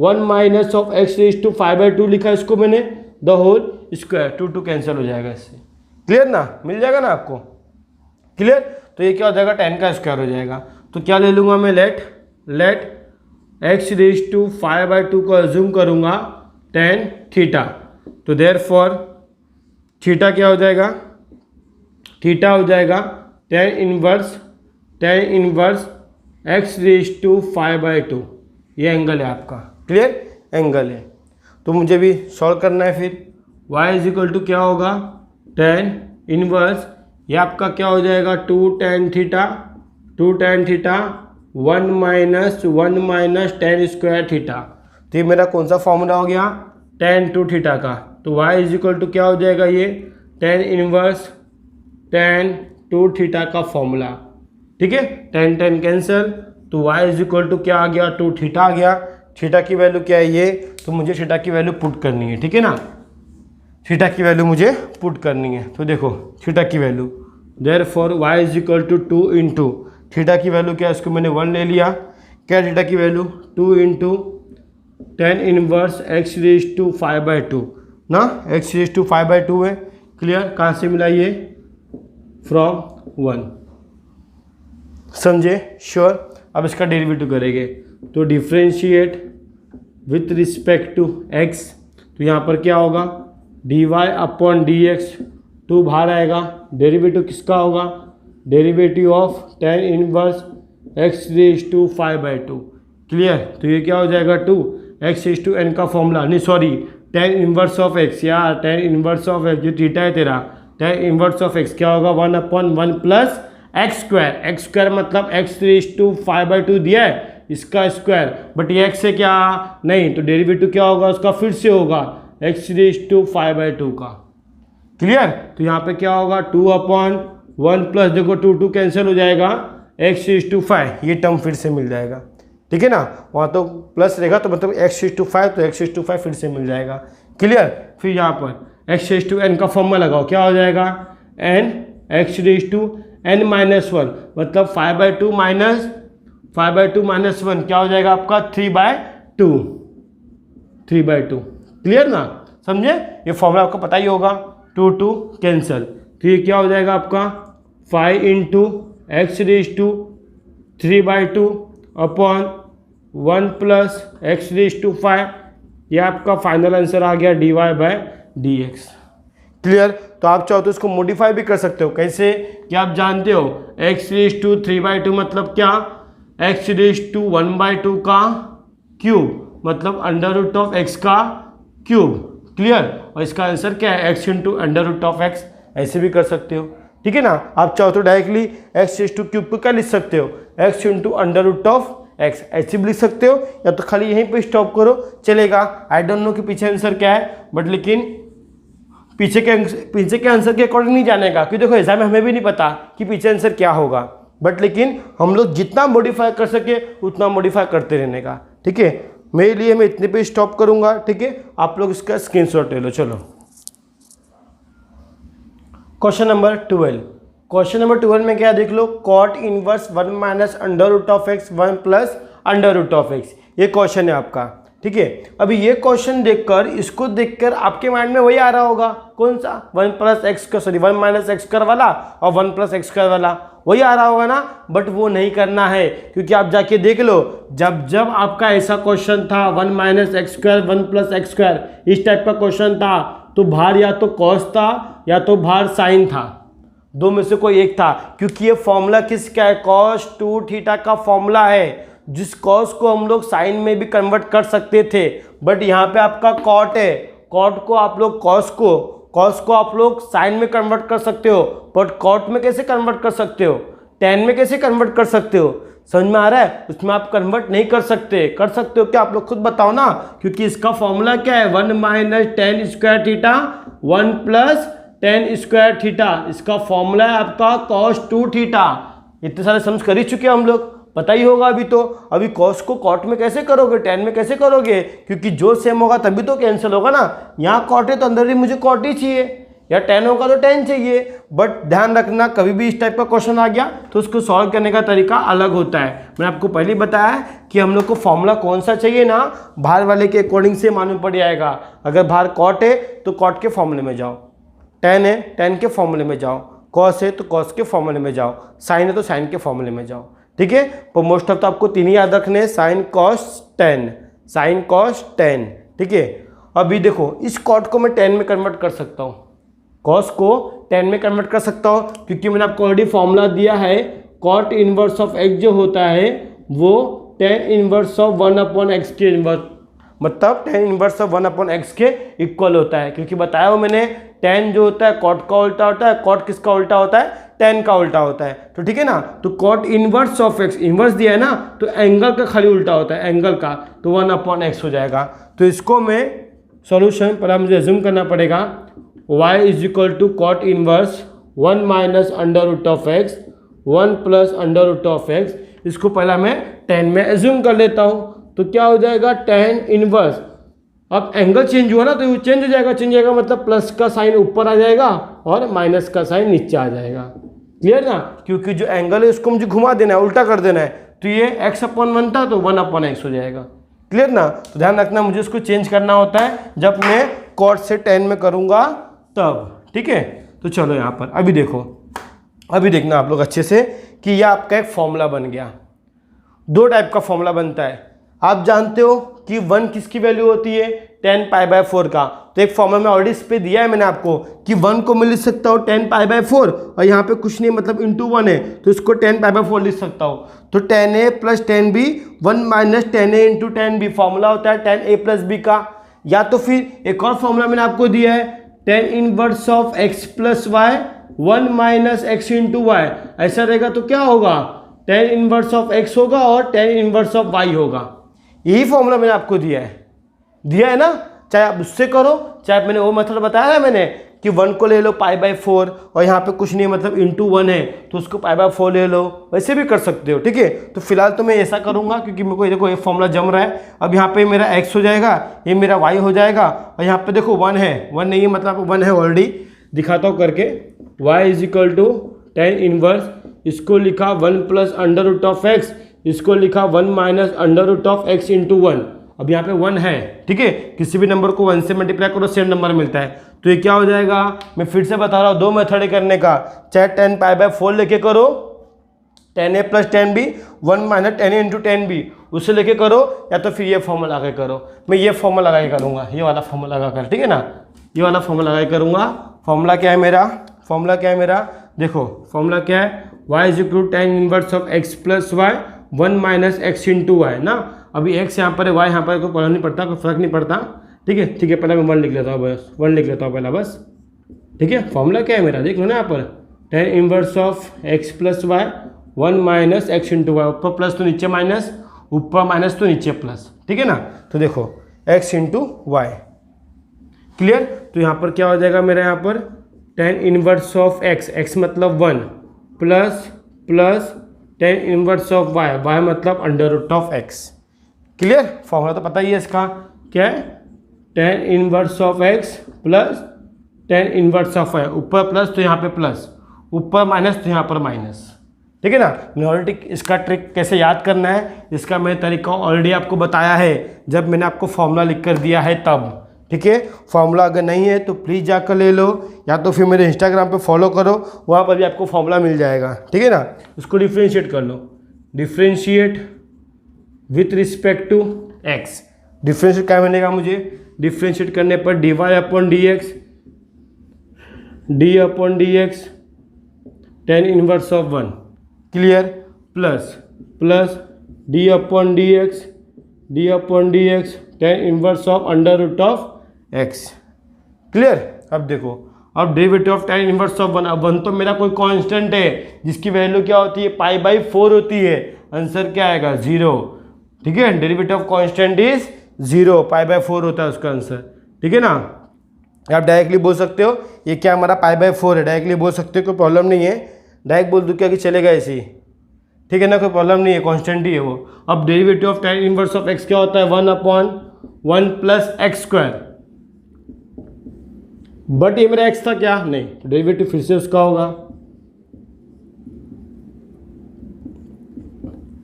1 minus of x raise to 5/2 लिखा इसको मैंने, द होल स्क्वायर। 2 कैंसिल हो जाएगा इससे। क्लियर ना, मिल जाएगा ना आपको। क्लियर। तो ये क्या हो जाएगा, tan का स्क्वायर हो जाएगा। तो क्या ले लूँगा मैं, लेट x रेज टू 5/2 को अज्यूम करूँगा tan थीटा, तो देयरफॉर थीटा क्या हो जाएगा, थीटा हो जाएगा tan inverse x raise to 5/2, ये एंगल है आपका। क्लियर, एंगल है। तो मुझे भी सॉल्व करना है फिर। y इज इक्वल टू क्या होगा, tan इनवर्स, ये आपका क्या हो जाएगा 2 tan theta 1 minus tan square theta. तो ये मेरा कौन सा फॉर्मूला हो गया, tan 2 थीटा का। तो y इज इक्वल टू क्या हो जाएगा, ये tan inverse tan two theta का फॉर्मूला, ठीक है। टेन टेन कैंसिल, तो y इज इक्वल टू क्या आ गया, टू थीटा आ गया। थीटा की वैल्यू क्या है ये, तो मुझे थीटा की वैल्यू पुट करनी है, ठीक है ना। थीटा की वैल्यू मुझे पुट करनी है, तो देखो थीटा की value, therefore y is equal to 2 into theta की वैल्यू क्या है, इसको मैंने 1 ले लिया। क्या थीटा की value 2 into tan inverse x raise to 5/2 ना, x रेज टू 5/2 है। क्लियर, कहाँ से मिला ये, फ्रॉम 1, समझे, श्योर। अब इसका डेरिवेटिव करेंगे, तो differentiate with respect to x, तो यहाँ पर क्या होगा, dy/dx, 2 बाहर आएगा। डेरिवेटिव किसका होगा, derivative of tan inverse x raise to 5/2। Clear, तो ये क्या हो जाएगा 2 x रेज टू n का फॉर्मूला, नहीं sorry, tan inverse of x, यार टेन इनवर्स ऑफ x, जो थीटा है तेरा, टेन इनवर्स ऑफ x क्या होगा, 1/1 प्लस एक्स स्क्वायर मतलब x रेज टू 5/2 दिया है, इसका स्क्वायर, बट ये x से क्या नहीं, तो डेरिवेटिव क्या होगा उसका, फिर से होगा x रेज टू 5/2 का। क्लियर, तो यहाँ पे क्या होगा 2/1 प्लस, देखो 2 कैंसिल हो जाएगा, x रेज टू 5, ये टर्म फिर से मिल जाएगा, ठीक है ना। वहाँ तो प्लस रहेगा, तो मतलब x रेज टू 5, तो x रेज टू 5 फिर से मिल जाएगा। क्लियर, फिर यहाँ पर x रेज टू n का फॉर्मूला लगाओ, क्या हो जाएगा, n x raise to n-1, मतलब 5/2 माइनस 1 क्या हो जाएगा आपका 3/2। क्लियर ना, समझे, ये फॉर्मूला आपको पता ही होगा। 2 कैंसिल, तो ये क्या हो जाएगा आपका 5 into x raise to 3/2 upon 1 plus x raise to 5, ये आपका फाइनल आंसर आ गया dy/dx। क्लियर, तो आप चाहो तो इसको मॉडिफाई भी कर सकते हो, कैसे, कि आप जानते हो x रेज टू 3/2 मतलब क्या, x रेज टू 1/2 का क्यूब, मतलब अंडर रूट ऑफ x का क्यूब। क्लियर, और इसका आंसर क्या है, x into under root of x, ऐसे भी कर सकते हो, ठीक है ना। आप चाहो तो directly x raise to cube को क्या लिख सकते हो, x into under root of x, ऐसे भी लिख सकते हो, या तो खाली यहीं पे स्टॉप करो चलेगा। आई डोंट नो कि पीछे आंसर क्या है, बट लेकिन पीछे के आंसर के अकॉर्डिंग नहीं जानेगा, क्योंकि देखो एग्जाम में हमें भी नहीं पता कि पीछे आंसर क्या होगा, बट लेकिन हम लोग जितना मॉडिफाई कर सके उतना मॉडिफाई करते रहने का, ठीक है। मेरे लिए मैं इतने पे स्टॉप करूंगा, ठीक है, आप लोग इसका स्क्रीनशॉट ले लो। चलो क्वेश्चन नंबर 12, क्वेश्चन नंबर 12 में क्या देख लो, cot inverse 1 minus under root of x 1 plus under root of x, ये क्वेश्चन है आपका, ठीक है। अभी ये क्वेश्चन देखकर, इसको देखकर आपके माइंड में वही आ रहा होगा, कौन सा, 1 प्लस एक्स का, सॉरी 1 माइनस एक्स स्क्वायर वाला और 1 प्लस एक्स स्क्वायर वाला, वही आ रहा होगा ना, बट वो नहीं करना है, क्योंकि आप जाके देख लो, जब आपका ऐसा क्वेश्चन था 1 minus x square 1 plus x square, इस टाइप का क्वेश्चन था, तो बाहर या तो कॉस था या तो बाहर साइन था, दो में से कोई एक था, क्योंकि ये फॉर्मूला किसका है, कॉस 2 थीटा का फॉर्मूला है, जिस कॉस को हम लोग साइन में भी कन्वर्ट कर सकते थे, बट यहाँ पे आपका कॉट है, कॉट को आप लोग कॉस को आप लोग साइन में कन्वर्ट कर सकते हो, बट कॉट में कैसे कन्वर्ट कर सकते हो, टेन में कैसे कन्वर्ट कर सकते हो, समझ में आ रहा है, उसमें आप कन्वर्ट नहीं कर सकते हो क्या, आप लोग खुद बताओ ना, क्योंकि इसका फॉर्मूला क्या है, 1 minus ten square theta 1 plus ten square theta, इसका फॉर्मूला है आपका कॉस 2 थीटा। इतने सारे सम्स कर ही चुके हम लोग, पता ही होगा अभी तो। अभी कॉस को कॉट में कैसे करोगे, टेन में कैसे करोगे, क्योंकि जो सेम होगा तभी तो कैंसिल होगा ना। यहाँ कॉट है तो अंदर ही मुझे कॉट ही चाहिए, या टेन होगा तो टेन चाहिए, बट ध्यान रखना कभी भी इस टाइप का क्वेश्चन आ गया तो उसको सॉल्व करने का तरीका अलग होता है। मैंने आपको पहले बताया कि हम लोग को फॉर्मूला कौन सा चाहिए ना, बाहर वाले के अकॉर्डिंग से मालूम पड़ जाएगा। अगर बाहर कॉट है तो कॉट के फॉर्मूले में जाओ, टेन है टेन के फॉर्मूले में जाओ, कॉस है तो कॉस के फॉर्मूले में जाओ, साइन है तो साइन के फॉर्मूले में जाओ, ठीक है। तो मोस्ट ऑफ तो आपको तीन ही याद रखने हैं, साइन कॉस टेन, ठीक है। अभी देखो इस कॉट को मैं टेन में कन्वर्ट कर सकता हूँ, कॉस को टेन में कन्वर्ट कर सकता हूँ, क्योंकि मैंने आपको ऑलरेडी फॉर्मूला दिया है, कॉट इनवर्स ऑफ एक्स जो होता है वो टेन इनवर्स ऑफ 1/x के इनवर्स, मतलब टेन इनवर्स ऑफ 1/x के इक्वल होता है। क्योंकि बताया हो मैंने, टेन जो होता है कॉट का उल्टा होता है, कॉट किसका उल्टा होता है, टेन का उल्टा होता है, तो ठीक है ना। तो cot inverse of x, inverse दिया है ना, तो एंगल का खाली उल्टा होता है, एंगल का, तो 1/x हो जाएगा। तो इसको मैं सॉल्यूशन पर मुझे अज्यूम करना पड़ेगा, y is equal to cot inverse 1 minus under root of x 1 plus under root of x, इसको पहला मैं tan में एज्यूम कर लेता हूँ, तो क्या हो जाएगा tan इनवर्स। अब एंगल चेंज हुआ ना तो वो चेंज हो जाएगा, चेंज हो जाएगा मतलब प्लस का साइन ऊपर आ जाएगा और माइनस का साइन नीचे आ जाएगा। क्लियर ना, क्योंकि जो एंगल है उसको मुझे घुमा देना है, उल्टा कर देना है, तो ये x/1 था तो 1/x हो जाएगा। क्लियर ना, तो ध्यान रखना मुझे उसको चेंज करना होता है जब मैं cos से tan में करूँगा तब। ठीक है, तो चलो यहाँ पर अभी देखो, अभी देखना आप लोग अच्छे से कि यह आपका एक फॉर्मूला बन गया। दो टाइप का फॉर्मूला बनता है। आप जानते हो कि 1 किसकी वैल्यू होती है, tan π/4 का। तो एक फॉर्मूला में ऑलरेडी इस पे दिया है मैंने आपको कि 1 को मैं लिख सकता हूँ tan π/4 और यहाँ पे कुछ नहीं मतलब इंटू 1 है तो इसको tan π/4 लिख सकता हूँ। तो tan a plus tan b 1 minus tan a into tan b formula होता है tan a प्लस b का। या तो फिर एक और फॉर्मूला मैंने आपको दिया है tan inverse of x plus Y 1 minus x into y. ऐसा रहेगा तो क्या होगा, tan इनवर्स ऑफ x होगा और tan इनवर्स ऑफ y होगा। यही फॉर्मूला मैंने आपको दिया है ना, चाहे आप उससे करो चाहे मैंने वो मेथड बताया है मैंने कि 1 को ले लो π/4 और यहाँ पे कुछ नहीं मतलब इंटू 1 है तो उसको π/4 ले लो, वैसे भी कर सकते हो। ठीक है, तो फिलहाल तो मैं ऐसा करूँगा क्योंकि मेरे को देखो ये फॉर्मूला जम रहा है। अब यहाँ पे मेरा x हो जाएगा, ये मेरा y हो जाएगा और यहाँ पे देखो 1 है, 1 नहीं है मतलब 1 है ऑलरेडी, दिखाता हूँ करके। y is equal to tan inverse, इसको लिखा 1 plus under root of x, इसको लिखा 1 minus under root of x into 1। अब यहाँ पे 1 है, ठीक है, किसी भी नंबर को 1 से मल्टीप्लाई करो सेम नंबर मिलता है, तो ये क्या हो जाएगा, मैं फिर से बता रहा हूँ दो मेथड है करने का, चाहे tan π/4 लेके करो tan a plus tan b 1 minus tan a into tan b उससे लेके करो, या तो फिर ये फॉर्मूला लगा के करो। मैं ये फॉर्मूला लगा के करूँगा, ये वाला फॉर्मूला लगा कर, ठीक है ना, ये वाला फॉर्मूला लगा के करूँगा। फॉर्मूला क्या है मेरा, देखो फॉर्मूला क्या है, y is equal to tan inverse of x plus Y 1 minus x into y ना। अभी x यहाँ पर है, y यहाँ पर, कोई पढ़ना नहीं पड़ता, कोई फर्क नहीं पड़ता। ठीक है, पहले मैं 1 लिख लेता हूँ, बस 1 लिख लेता हूँ पहला बस। ठीक है, फॉर्मूला क्या है मेरा, देख लो ना यहाँ पर tan inverse of x plus Y 1 minus x into y, ऊपर प्लस तो नीचे माइनस, ऊपर माइनस तो नीचे प्लस। ठीक है ना, तो देखो x इंटू वाई। क्लियर, तो यहाँ पर क्या हो जाएगा मेरा, यहाँ पर tan इनवर्स ऑफ x मतलब 1 plus tan inverse of y मतलब under root of x। Clear, formula तो पता ही है इसका, क्या है tan inverse of x plus tan inverse of y, ऊपर प्लस तो यहाँ पे प्लस, ऊपर माइनस तो यहाँ पर माइनस। ठीक है ना, मैंने ऑलरेडी इसका ट्रिक कैसे याद करना है इसका मैं तरीका ऑलरेडी आपको बताया है जब मैंने आपको फॉर्मूला लिख कर दिया है तब। ठीक है, फॉर्मूला अगर नहीं है तो प्लीज़ जाकर ले लो, या तो फिर मेरे इंस्टाग्राम पे फॉलो करो, वहाँ पर भी आपको फॉर्मूला मिल जाएगा। ठीक है ना, इसको डिफ्रेंशिएट कर लो, differentiate with respect to x। Differentiate क्या मिलेगा मुझे, डिफ्रेंशिएट करने पर dy upon dx tan inverse of 1। Clear, plus d upon dx tan inverse of under root of x। Clear, अब देखो, अब derivative of tan inverse of 1, अब 1 तो मेरा कोई कांस्टेंट है जिसकी वैल्यू क्या होती है π/4 होती है, आंसर क्या आएगा 0। ठीक है, डेरिवेटिव ऑफ कांस्टेंट इज 0, π/4 होता है उसका आंसर। ठीक है ना, आप डायरेक्टली बोल सकते हो ये क्या हमारा π/4 है, डायरेक्टली बोल सकते हो, कोई प्रॉब्लम नहीं है, डायरेक्ट बोल दूँ क्या कि चलेगा ऐसे ही। ठीक है ना, कोई प्रॉब्लम नहीं है, कांस्टेंट ही है वो। अब derivative of tan inverse of x क्या होता है 1/1 प्लस एक्स स्क्वायर, बट ये मेरा x था क्या, नहीं, तो डेरिवेटिव फिर से उसका होगा।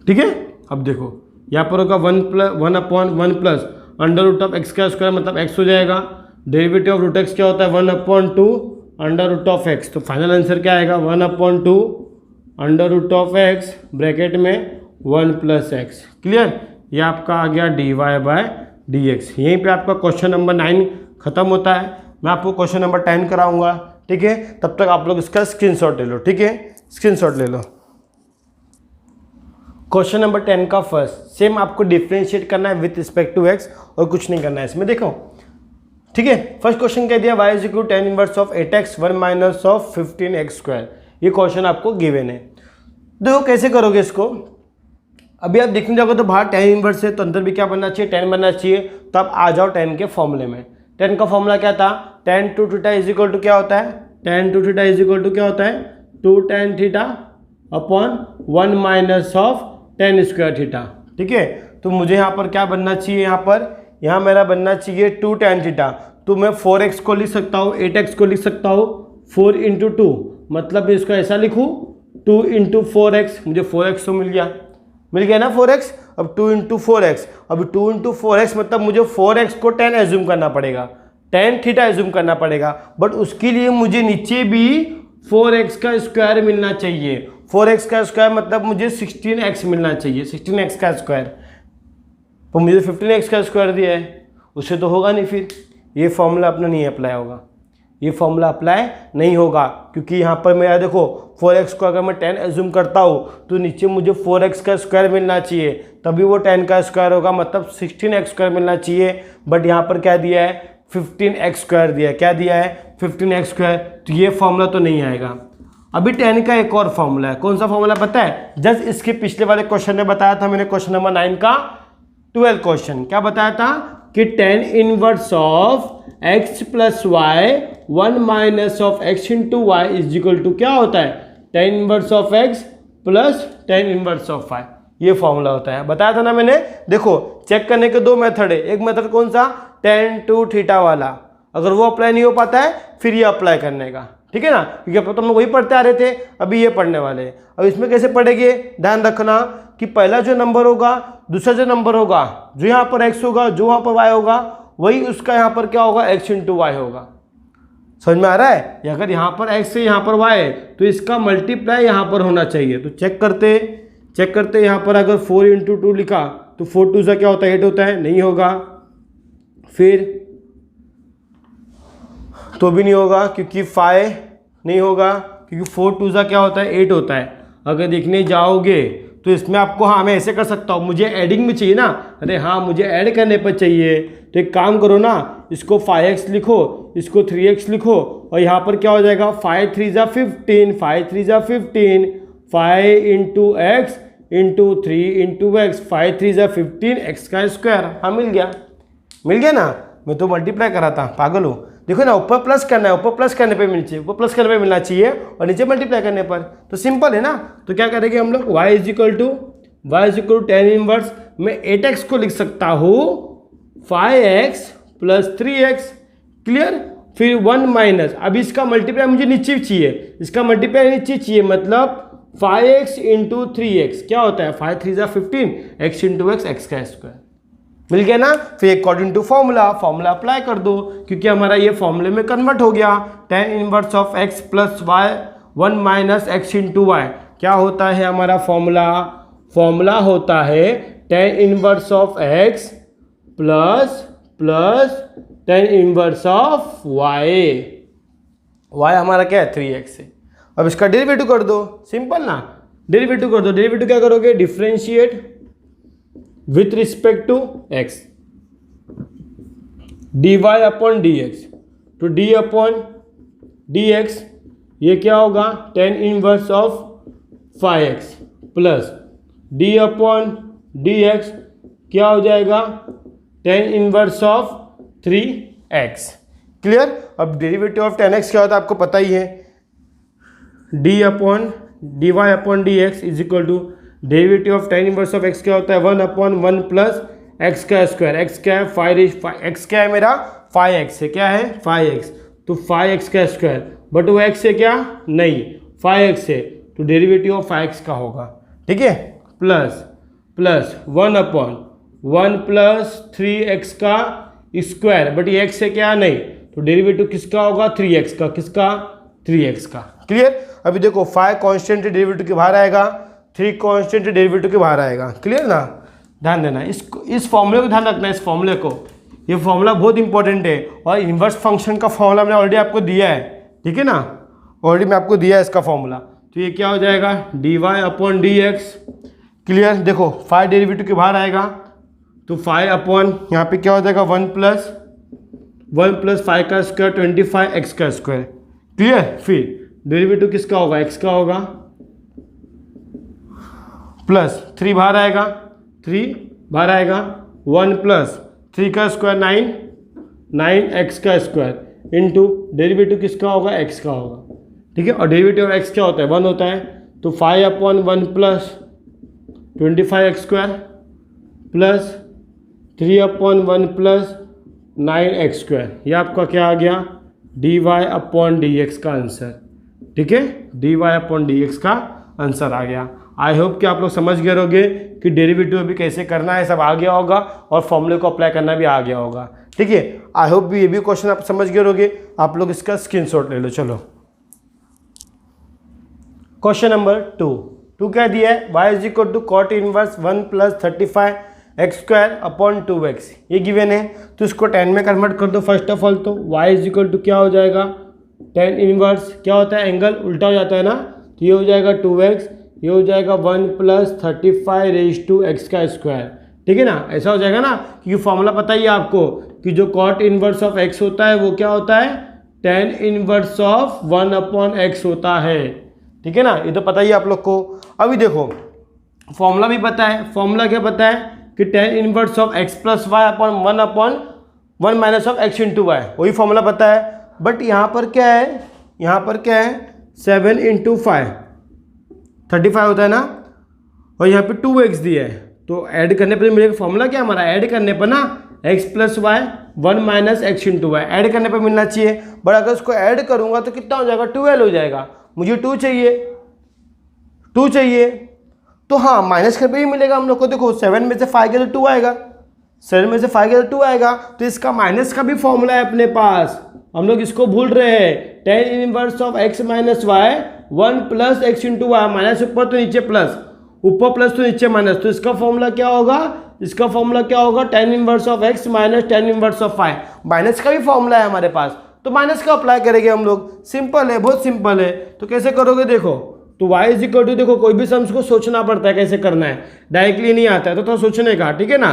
ठीक है, अब देखो यहाँ पर होगा 1/1 plus under root of x का स्क्वायर मतलब x हो जाएगा। डेरिवेटिव ऑफ रूट एक्स क्या होता है 1/2 अंडर रूट ऑफ एक्स, तो फाइनल आंसर क्या आएगा 1/2 under root of x bracket में 1 प्लस एक्स। क्लियर, ये आपका आ गया dy/dx। यहीं पे आपका क्वेश्चन नंबर 9 खत्म होता है। मैं आपको क्वेश्चन नंबर 10 कराऊंगा। ठीक है, तब तक आप लोग इसका स्क्रीनशॉट ले लो। ठीक है, स्क्रीनशॉट ले लो। क्वेश्चन नंबर 10 का फर्स्ट सेम आपको डिफ्रेंशिएट करना है विथ रिस्पेक्ट टू एक्स और कुछ नहीं करना है इसमें। देखो, ठीक है, फर्स्ट क्वेश्चन कह दिया y is equal to tan inverse of 8x 1 minus of 15x square. ये क्वेश्चन आपको गिवन है। देखो कैसे करोगे इसको, अभी आप देखने जाओगे तो बाहर tan इनवर्स है तो अंदर भी क्या बनना चाहिए, tan बनना चाहिए। तो आप आ जाओ tan के फॉर्मूले में। tan का फॉर्मूला क्या था, tan two theta is equal to क्या होता है tan 2 theta is equal to क्या होता है 2 tan theta upon 1 minus of tan square theta. ठीक है, तो मुझे यहाँ पर क्या बनना चाहिए, यहाँ मेरा बनना चाहिए 2 tan थीटा। तो मैं 4x को लिख सकता हूँ, 8x को लिख सकता हूँ 4 इंटू 2, मतलब मैं इसको ऐसा लिखूँ 2 इंटू 4x, मुझे 4x तो मिल गया ना 4x। अब 2 इंटू 4x, अब 2 इंटू 4x मतलब मुझे 4x को tan एज्यूम करना पड़ेगा, tan थीटा एज्यूम करना पड़ेगा, बट उसके लिए मुझे नीचे भी 4x का स्क्वायर मिलना चाहिए। 4x का स्क्वायर मतलब मुझे 16x मिलना चाहिए, 16x का स्क्वायर। तो मुझे 15x का स्क्वायर दिया है, उससे तो होगा नहीं, फिर ये फॉर्मूला अपना नहीं अप्लाई होगा, ये फॉर्मूला अप्लाई नहीं होगा, क्योंकि यहाँ पर मेरा देखो 4x को अगर मैं 10 एज्यूम करता हूँ तो नीचे मुझे 4x का स्क्वायर मिलना चाहिए, तभी वो 10 का स्क्वायर होगा, मतलब 16x स्क्वायर मिलना चाहिए। बट यहाँ पर क्या दिया है 15x स्क्वायर दिया है, क्या दिया है 15x स्क्वायर, तो ये फॉर्मूला तो नहीं आएगा। अभी 10 का एक और फॉर्मूला है, कौन सा फॉर्मूला पता है, जस्ट इसके पिछले वाले क्वेश्चन में बताया था मैंने, क्वेश्चन नंबर 9 का 12 क्वेश्चन, क्या बताया था कि tan inverse of x plus Y 1 minus of x into y is equal to क्या होता है tan inverse of x plus tan inverse of y, ये फॉर्मूला होता है, बताया था ना मैंने। देखो चेक करने के दो मेथड है, एक मेथड कौन सा tan 2 थीटा वाला, अगर वो अप्लाई नहीं हो पाता है फिर ये अप्लाई करने का, ठीक है ना, क्योंकि अब तो हम वही पढ़ते आ रहे थे, अभी ये पढ़ने वाले हैं। अब इसमें कैसे पढ़ेंगे, ध्यान रखना कि पहला जो नंबर होगा, दूसरा जो नंबर होगा, जो यहाँ पर x होगा, जो वहाँ पर y होगा, वही उसका यहाँ पर क्या होगा x इंटू वाई होगा। समझ में आ रहा है, अगर यहाँ पर x है यहाँ पर y है तो इसका मल्टीप्लाई यहाँ पर होना चाहिए। तो चेक करते यहाँ पर अगर 4 इंटू 2 लिखा तो 4 2 सा क्या होता है 8 होता है, नहीं होगा, फिर तो भी नहीं होगा क्योंकि 5 नहीं होगा, क्योंकि 4 2 सा क्या होता है 8 होता है। अगर देखने जाओगे तो इसमें आपको, हाँ मैं ऐसे कर सकता हूँ, मुझे एडिंग में चाहिए ना, अरे हाँ मुझे ऐड करने पर चाहिए, तो एक काम करो ना, इसको 5x लिखो, इसको 3x लिखो, और यहाँ पर क्या हो जाएगा 5 3 ज़ा 15, 5 3 ज़ा 15, 5 into x into 3 into x, 5 3 ज़ा 15 एक्स का स्क्वायर। हाँ मिल गया ना, मैं तो मल्टीप्लाई करा था, पागल हो। देखो ना, ऊपर प्लस करना है, ऊपर प्लस करने पे मिलना चाहिए, ऊपर प्लस करने पे मिलना चाहिए, और नीचे मल्टीप्लाई करने पर, तो सिंपल है ना। तो क्या करेंगे हम लोग, y is equal to tan inverse, मैं 8x को लिख सकता हूँ 5x प्लस 3x, क्लियर। फिर 1 माइनस, अब इसका मल्टीप्लाई मुझे नीचे चाहिए, इसका मल्टीप्लाई नीचे चाहिए, मतलब 5x इंटू 3x क्या होता है 5 3 ज़ा 15, x इंटू एक्स, एक्स का स्क्वायर। मिल गया ना। फिर अकॉर्डिंग टू फॉर्मूला अप्लाई कर दो, क्योंकि हमारा ये फॉर्मूले में कन्वर्ट हो गया। tan inverse of x plus Y 1 minus x into y क्या होता है हमारा फॉर्मूला होता है tan inverse of x plus tan inverse of y हमारा क्या है 3x है। अब इसका डेरिवेटिव कर दो, सिंपल ना, डेरिवेटिव कर दो। डेरिवेटिव क्या करोगे, differentiate with respect to x, dy upon dx, तो d अपॉन dx ये क्या होगा tan inverse of 5x plus d upon dx क्या हो जाएगा tan inverse of 3x, clear. अब डेरिवेटिव ऑफ tan x क्या होता है आपको पता ही है, dy upon dx is equal to derivative of tan inverse of x क्या होता है 1 अपॉन 1 प्लस x का स्क्वायर। x क्या है 5 x क्या है मेरा 5x है, क्या है 5x, तो 5x का स्क्वायर, बट वो x है क्या नहीं 5x है, तो डेरिवेटिव ऑफ 5x का होगा, ठीक है, प्लस 1 अपॉन 1 प्लस 3x का स्क्वायर, बट ये x है क्या नहीं, तो डेरिवेटिव किसका होगा 3x का, किसका 3x का, क्लियर। अभी देखो 5 कांस्टेंट डेरिवेटिव के बाहर आएगा, 3 कांस्टेंट डेरिवेटिव के बाहर आएगा, क्लियर ना। ध्यान देना, इस फॉर्मूले को ध्यान रखना, इस फॉर्मूले को, ये फॉर्मूला बहुत इंपॉर्टेंट है, और इन्वर्स फंक्शन का फॉर्मूला मैंने ऑलरेडी आपको दिया है, ठीक है ना, ऑलरेडी मैं आपको दिया है इसका फॉर्मूला। तो ये क्या हो जाएगा dy अपॉन dx, क्लियर। देखो 5 डेरिवेटिव के बाहर आएगा, तो 5 अपॉन यहाँ पे क्या हो जाएगा 1 प्लस 5 का स्क्वायर 25 x का स्क्वायर, क्लियर। फिर डेरिवेटिव किसका होगा x का होगा, प्लस 3 बाहर आएगा, 1 प्लस 3 का स्क्वायर 9 x का स्क्वायर, इंटू डेरिवेटिव किसका होगा, एक्स का होगा, ठीक है। और डेरिवेटिव ऑफ एक्स क्या होता है, 1 होता है, तो 5/1 plus 25x² plus 3/1 plus 9x², ये आपका क्या आ गया, dy/dx का आंसर, ठीक है, dy/dx का आंसर आ गया। आई होप कि आप लोग समझ गए होंगे कि डेरिवेटिव अभी कैसे करना है, सब आ गया होगा और फॉर्मूले को अप्लाई करना भी आ गया होगा, ठीक है। आई होप भी ये भी क्वेश्चन आप समझ गए होंगे, आप लोग इसका स्क्रीनशॉट ले लो। चलो क्वेश्चन नंबर 2 क्या दिया है, y is equal to cot inverse 1 plus 35x² upon 2x, ये गिवन है, तो इसको 10 में कन्वर्ट कर दो फर्स्ट ऑफ ऑल। तो y इज इक्वल टू क्या हो जाएगा, 10 इनवर्स क्या होता है, एंगल उल्टा हो जाता है ना, तो ये हो जाएगा 2x, ये हो जाएगा 1 प्लस 35x², ठीक है ना, ऐसा हो जाएगा ना, क्योंकि फॉर्मूला पता ही है आपको कि जो कॉट इनवर्स ऑफ x होता है वो क्या होता है, 10 इनवर्स ऑफ 1/x होता है, ठीक है ना, ये तो पता ही है आप लोग को। अभी देखो फॉर्मूला भी पता है, फॉर्मूला क्या पता है कि 10 inverse of x plus y upon 1/1 minus of x into y, वही फॉर्मूला पता है। बट यहाँ पर क्या है, यहाँ पर क्या है, 7 इंटू 5 35 होता है ना, और यहाँ पे 2x दिया है, तो ऐड करने पर मिलेगा फॉर्मूला क्या हमारा, ऐड करने पर ना x plus Y 1 minus x into y, add करने पर मिलना चाहिए। बट अगर उसको ऐड करूँगा तो कितना हो जाएगा, 12 हो जाएगा, मुझे 2 चाहिए, तो हाँ माइनस करके ही मिलेगा हम लोग को। देखो 7 में से 5 गया तो 2 आएगा, 7 में से 5 गया तो 2 आएगा, तो इसका माइनस का भी फॉर्मूला है अपने पास, हम लोग इसको भूल रहे हैं। 10 inverse of x minus y 1 plus x into y, minus ऊपर तो नीचे प्लस, ऊपर प्लस तो नीचे माइनस, तो इसका फॉर्मूला क्या होगा, इसका फॉर्मूला क्या होगा, 10 inverse of x minus 10 inverse of y, minus का भी फॉर्मूला है हमारे पास, तो माइनस का अप्लाई करेंगे हम लोग, सिंपल है, बहुत सिंपल है। तो कैसे करोगे, देखो तो y इज इक्वल टू, देखो कोई भी सम्स को सोचना पड़ता है कैसे करना है, डायरेक्टली नहीं आता है, तो थोड़ा सोचने का, ठीक है ना।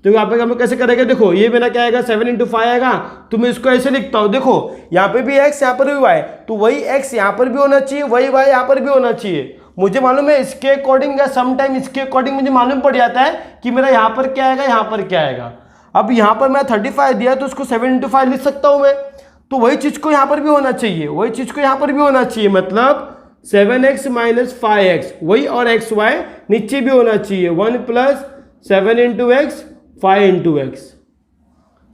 तो यहाँ पे हम लोग कैसे करेंगे, देखो ये मेरा क्या आएगा, 7 इंटू 5 आएगा, तो मैं इसको ऐसे लिखता हूँ, देखो यहाँ पे भी x यहाँ पर भी y, तो वही x यहाँ पर भी होना चाहिए, वही y यहाँ पर भी होना चाहिए। मुझे मालूम है इसके अकॉर्डिंग या समटाइम इसके अकॉर्डिंग मुझे मालूम पड़ जाता है कि मेरा यहाँ पर क्या आएगा, यहाँ पर क्या आएगा। अब यहाँ पर मैं 35 दिया तो उसको 7 इंटू 5 लिख सकता हूँ मैं, तो वही चीज़ को यहाँ पर भी होना चाहिए, वही चीज़ को यहाँ पर भी होना चाहिए, मतलब 7x माइनस 5x वही, और एक्स वाई नीचे भी होना चाहिए, 1 plus 7 into x 5 into x,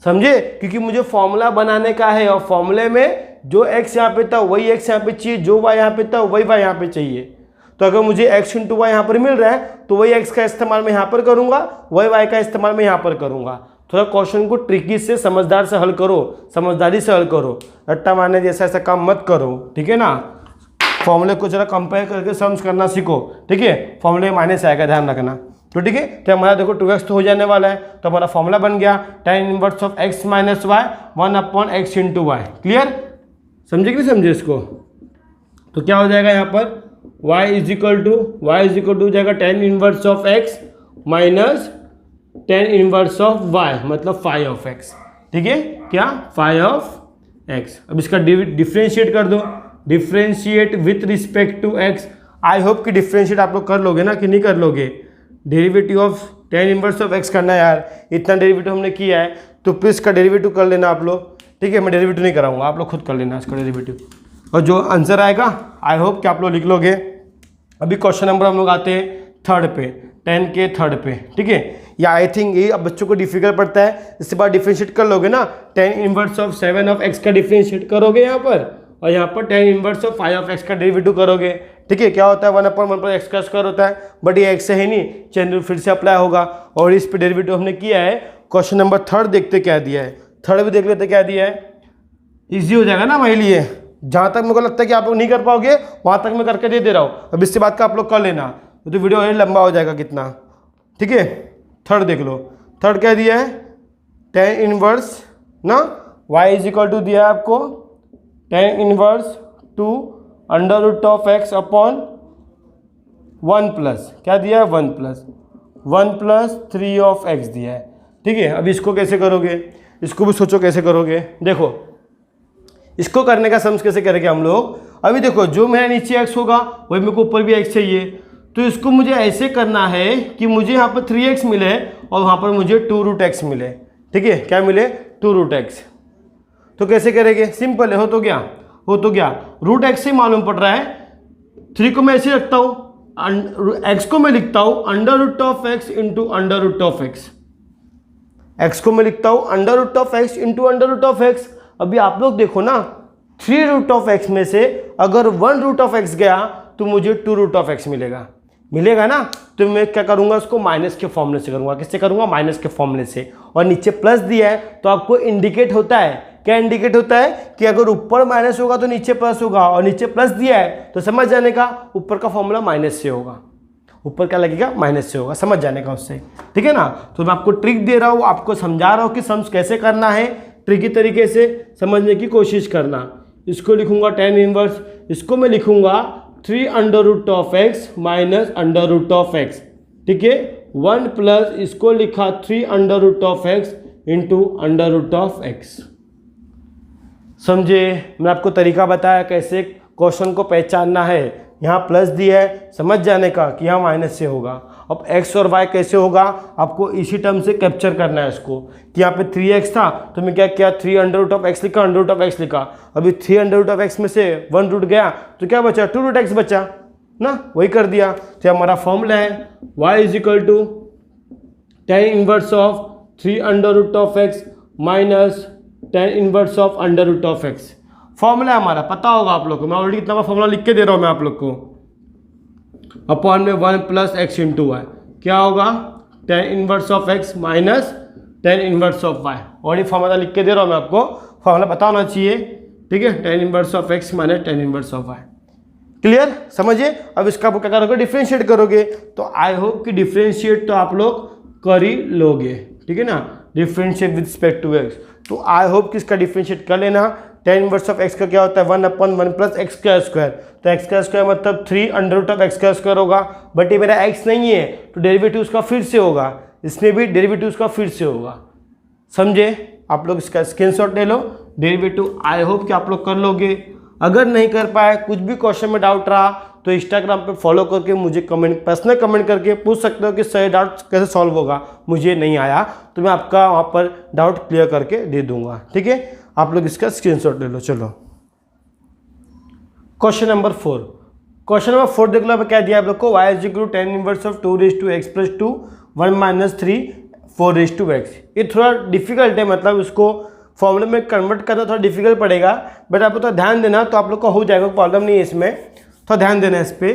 समझे, क्योंकि मुझे फॉर्मूला बनाने का है, और फॉर्मूले में जो x यहाँ पे था वही x यहाँ पे चाहिए, जो y यहाँ पे था वही y यहाँ पे चाहिए। तो अगर मुझे x इंटू वाई यहाँ पर मिल रहा है तो वही x का इस्तेमाल मैं यहाँ पर करूँगा, वही y का इस्तेमाल मैं यहाँ पर करूँगा। थोड़ा क्वेश्चन को ट्रिकी से, समझदार से हल करो, समझदारी से हल करो, रट्टा मारने जैसा ऐसा काम मत करो, ठीक है ना। फॉर्मूले को जरा कंपेयर करके सम्स करना सीखो, ठीक है, फॉर्मूले माइनस आएगा, ध्यान रखना, तो ठीक है। तो हमारा देखो 2x तो हो जाने वाला है, तो हमारा फॉर्मूला बन गया 10 inverse of x minus y 1/x into y, clear, समझे कि नहीं समझे इसको। तो क्या हो जाएगा यहाँ पर, y इज इक्वल टू हो जाएगा 10 inverse of x minus 10 inverse of y, मतलब 5 ऑफ x, ठीक है, क्या 5 ऑफ x। अब इसका डिफ्रेंशिएट कर दो, differentiate with respect to x। I hope कि डिफ्रेंशिएट आप लोग कर लोगे ना, कि नहीं कर लोगे। Derivative of 10 inverse of x करना है यार, इतना डेरिवेटिव हमने किया है, तो प्लीज इसका डेरिवेटिव कर लेना आप लोग, ठीक है। मैं डेरिवेटिव नहीं कराऊंगा, आप लोग खुद कर लेना इसका डेरिवेटिव, और जो आंसर आएगा आई होप कि आप लोग लिख लोगे। अभी क्वेश्चन नंबर हम लोग आते हैं 3rd पे, 10 के 3rd पे, ठीक है। या आई थिंक ये अब बच्चों को डिफिकल्ट पड़ता है, इसके बाद डिफ्रेंशिएट कर लोगे ना, 10 इनवर्स ऑफ 7 ऑफ x का डिफ्रेंशिएट करोगे यहाँ पर, और यहाँ पर 10 इनवर्स ऑफ 5 ऑफ x का डेरिवेटिव करोगे, ठीक है। क्या होता है 1/1 पर x का स्क्वायर होता है, बट ये x है ही नहीं, चेन रूल फिर से अप्लाई होगा, और इस पे डेरिवेटिव हमने किया है। क्वेश्चन नंबर 3rd देखते क्या दिया है, 3rd भी देख लेते क्या दिया है, ईजी हो जाएगा ना हमारे लिए। जहाँ तक मेरे को लगता है कि आप लोग नहीं कर पाओगे वहाँ तक मैं करके दे रहा हूँ, अब इसके बाद का आप लोग कर लेना, तो वीडियो और लंबा हो जाएगा कितना, ठीक है। 3rd देख लो, 3rd क्या दिया है, 10 इनवर्स ना y इज इक्वल टू दिया है आपको 10 inverse two under root of x upon 1 plus, क्या दिया है 1 प्लस 3 ऑफ x दिया है, ठीक है। अब इसको कैसे करोगे, इसको भी सोचो कैसे करोगे। देखो इसको करने का सम्स कैसे करेंगे हम लोग, अभी देखो जो मेरा नीचे x होगा वही मेरे को ऊपर भी x चाहिए, तो इसको मुझे ऐसे करना है कि मुझे यहाँ पर 3x मिले और वहाँ पर मुझे 2 रूट x मिले, ठीक है, क्या मिले 2 रूट x। तो कैसे करेंगे, सिंपल है, हो तो गया रूट एक्स ही मालूम पड़ रहा है, 3 को मैं ऐसे रखता हूँ, एक्स को मैं लिखता हूँ under root of x into under root of x, x को मैं लिखता हूँ under root of x into under root of x. अभी आप लोग देखो ना, 3 रूट ऑफ एक्स में से अगर 1 रूट ऑफ एक्स गया तो मुझे 2 रूट ऑफ एक्स मिलेगा ना। तो मैं क्या करूंगा, उसको माइनस के फॉर्मूले से करूंगा। किससे करूंगा, माइनस के फॉर्मूले से। और नीचे प्लस दिया है तो आपको इंडिकेट होता है, क्या इंडिकेट होता है कि अगर ऊपर माइनस होगा तो नीचे प्लस होगा, और नीचे प्लस दिया है तो समझ जाने का ऊपर का फॉर्मूला माइनस से होगा, ऊपर क्या लगेगा, माइनस से होगा, समझ जाने का उससे, ठीक है ना। तो मैं आपको ट्रिक दे रहा हूँ, आपको समझा रहा हूँ कि सम्स कैसे करना है, ट्रिकी तरीके से समझने की कोशिश करना। इसको लिखूंगा tan इनवर्स, इसको मैं लिखूंगा 3 under root of x minus under root of x, ठीक है, 1 प्लस इसको लिखा 3 under root of x into under root of x. समझे, मैं आपको तरीका बताया कैसे क्वेश्चन को पहचानना है। यहाँ प्लस दिया है, समझ जाने का कि यहाँ माइनस से होगा। अब x और y कैसे होगा, आपको इसी टर्म से कैप्चर करना है इसको, कि यहाँ पे 3x था तो मैं क्या किया, 3 अंडर रूट ऑफ एक्स लिखा, अंडर रूट ऑफ एक्स लिखा। अभी 3 अंडर रूट ऑफ एक्स में से 1 रूट गया तो क्या बचा, 2 रूट एक्स बचा ना, वही कर दिया। तो हमारा फॉर्मूला है y is equal to tan inverse of 3 under root of x minus tan inverse of under root of x. Formula हमारा पता होगा आप लोग को, मैं ऑलरेडी इतना फॉर्मूला लिख के दे रहा हूँ मैं आप लोग को, अपॉन में 1 प्लस एक्स इंटू वाई, क्या होगा tan inverse of x minus tan inverse of y. और ये फॉर्मूला लिख के दे रहा हूँ मैं आपको, फॉर्मूला पता होना चाहिए, ठीक है, tan inverse of x minus tan inverse of y. Clear, समझिए। अब इसका आप क्या करोगे, डिफ्रेंशिएट करोगे। तो आई होप कि डिफ्रेंशिएट तो आप लोग कर ही लोगे, ठीक है ना, differentiate with respect to x. तो आई होप कि इसका डिफ्रेंशिएट कर लेना। tan इनवर्स ऑफ एक्स का क्या होता है, 1/1 प्लस एक्स का स्क्वायर, तो एक्स का स्क्वायर मतलब 3 अंडर रूट ऑफ एक्स का स्क्वायर होगा। बट ये मेरा एक्स नहीं है तो डेरिवेटिव उसका फिर से होगा, इसमें भी डेरिवेटिव उसका फिर से होगा। समझे, आप लोग इसका स्क्रीनशॉट ले लो, डेरिवेटिव आई होप कि आप लोग कर लोगे। अगर नहीं कर पाए, कुछ भी क्वेश्चन में डाउट रहा तो इंस्टाग्राम पे फॉलो करके मुझे पर्सनल कमेंट करके पूछ सकते हो कि सर डाउट कैसे सॉल्व होगा, मुझे नहीं आया तो मैं आपका वहाँ पर डाउट क्लियर करके दे दूंगा, ठीक है। आप लोग इसका स्क्रीनशॉट ले लो। चलो क्वेश्चन नंबर 4, क्वेश्चन नंबर 4 देख लो। अब क्या दिया आप लोग को, y is equal to tan inverse of 2 raise to x plus 2 1 minus 3 4 raise to x। ये थोड़ा डिफिकल्ट है, मतलब उसको फॉर्मूले में कन्वर्ट करना थोड़ा डिफिकल्ट पड़ेगा, बट आपको तो ध्यान देना, तो आप लोग का हो जाएगा, प्रॉब्लम नहीं है इसमें, थोड़ा ध्यान देना इस पर।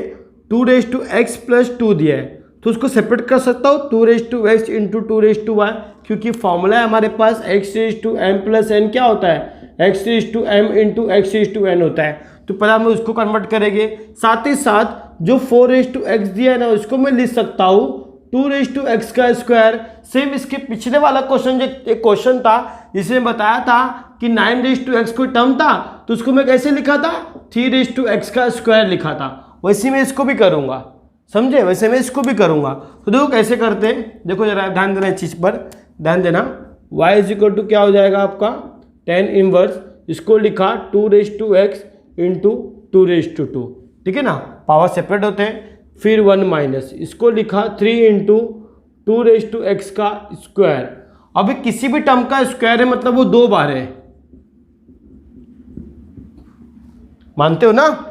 2 रेज़ टू x प्लस 2 दिया है तो उसको सेपरेट कर सकता हूँ 2 raise to x into 2 raise to y, क्योंकि फॉर्मूला है हमारे पास x raise to m plus n क्या होता है, x raise to m into x raise to n होता है। तो पहले हम उसको कन्वर्ट करेंगे, साथ ही साथ जो 4 रेज़ टू x दिया है ना उसको मैं लिख सकता हूँ 2 रेज़ टू x का स्क्वायर। सेम इसके पिछले वाला क्वेश्चन, जो एक क्वेश्चन था जिसमें बताया था कि 9 रेज़ टू x कोई टर्म था तो उसको मैं कैसे लिखा था, 3 रेज़ टू x का स्क्वायर लिखा था। वैसे मैं इसको भी करूँगा, समझे, वैसे मैं इसको भी करूँगा। तो देखो कैसे करते हैं, देखो जरा ध्यान देना इस चीज़ पर, ध्यान देना। y इज इक्वल टू क्या हो जाएगा आपका, tan इनवर्स, इसको लिखा 2 raise to x into 2 raise to 2, ठीक है ना, पावर सेपरेट होते हैं। फिर 1 माइनस, इसको लिखा 3 इंटू 2 रेज़ टू एक्स का स्क्वायर। अभी किसी भी टर्म का स्क्वायर है मतलब वो 2 बार है, मानते हो ना।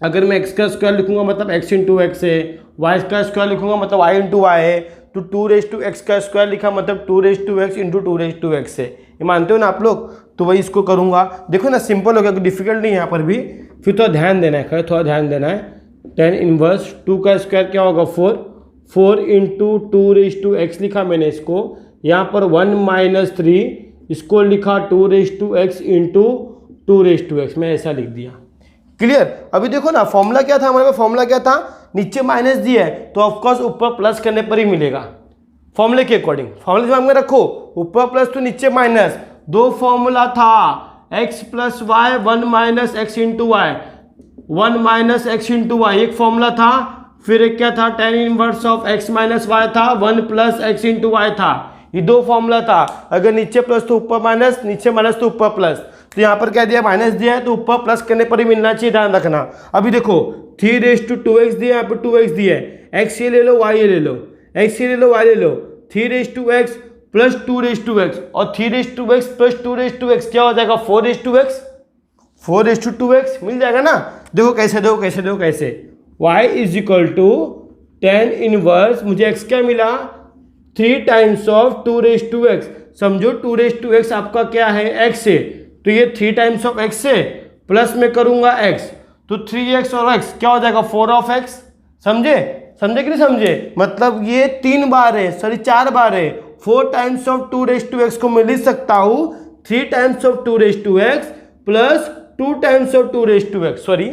अगर मैं x का स्क्वायर लिखूंगा मतलब x इंटू एक्स है, y का स्क्वायर लिखूंगा मतलब y इंटू वाई है, तो 2 रेज़ टू एक्स का स्क्वायर लिखा मतलब 2 raise to x into 2 raise to x है, ये मानते हो ना आप लोग। तो वही इसको करूंगा, देखो ना सिंपल हो गया, डिफिकल्ट नहीं है यहाँ पर भी। फिर थोड़ा ध्यान देना है, थोड़ा ध्यान देना है। tan इनवर्स 2 का स्क्वायर क्या होगा 4 इंटू 2 रेज़ टू एक्स लिखा मैंने इसको, यहाँ पर 1 माइनस 3, इसको लिखा 2 raise to x into 2 raise to x, मैं ऐसा लिख दिया। क्लियर। अभी देखो ना फॉर्मूला क्या था हमारे पास, फॉर्मूला क्या था, नीचे माइनस दिया है तो ऑफकोर्स ऊपर प्लस करने पर ही मिलेगा, फॉर्मूले के अकॉर्डिंग। फॉर्मूले दिमाग में रखो, ऊपर प्लस तो नीचे माइनस। 2 फॉर्मूला था, x plus Y 1 minus x into y, 1 minus x into y एक फॉर्मूला था। फिर एक क्या था, tan inverse of x minus y था, 1 प्लस एक्स इंटू वाई था, ये 2 फॉर्मूला था। अगर नीचे प्लस तो ऊपर माइनस, नीचे माइनस तो ऊपर प्लस। तो यहाँ पर क्या दिया, माइनस दिया है तो ऊपर प्लस करने पर ही मिलना चाहिए, ध्यान रखना। अभी देखो 3 रेज़ टू 2x दिया, यहाँ पर 2x दिया है, x ये ले लो y ये ले लो, x ये ले लो y ले लो, 3 रेज़ टू x प्लस 2 और 3 प्लस 2 क्या हो जाएगा 4 मिल जाएगा ना। देखो कैसे y is equal to tan inverse, मुझे x क्या मिला 3 टाइम्स ऑफ 2 समझो 2 आपका क्या है x है, तो ये 3 टाइम्स ऑफ x है, प्लस में करूंगा x, तो 3x और x क्या हो जाएगा 4 समझे कि नहीं समझे, मतलब ये 3 बार है, सॉरी 4 बार है। 4 टाइम्स ऑफ 2 को मैं लिख सकता हूँ 3 times of 2 plus 2 times of 2 sorry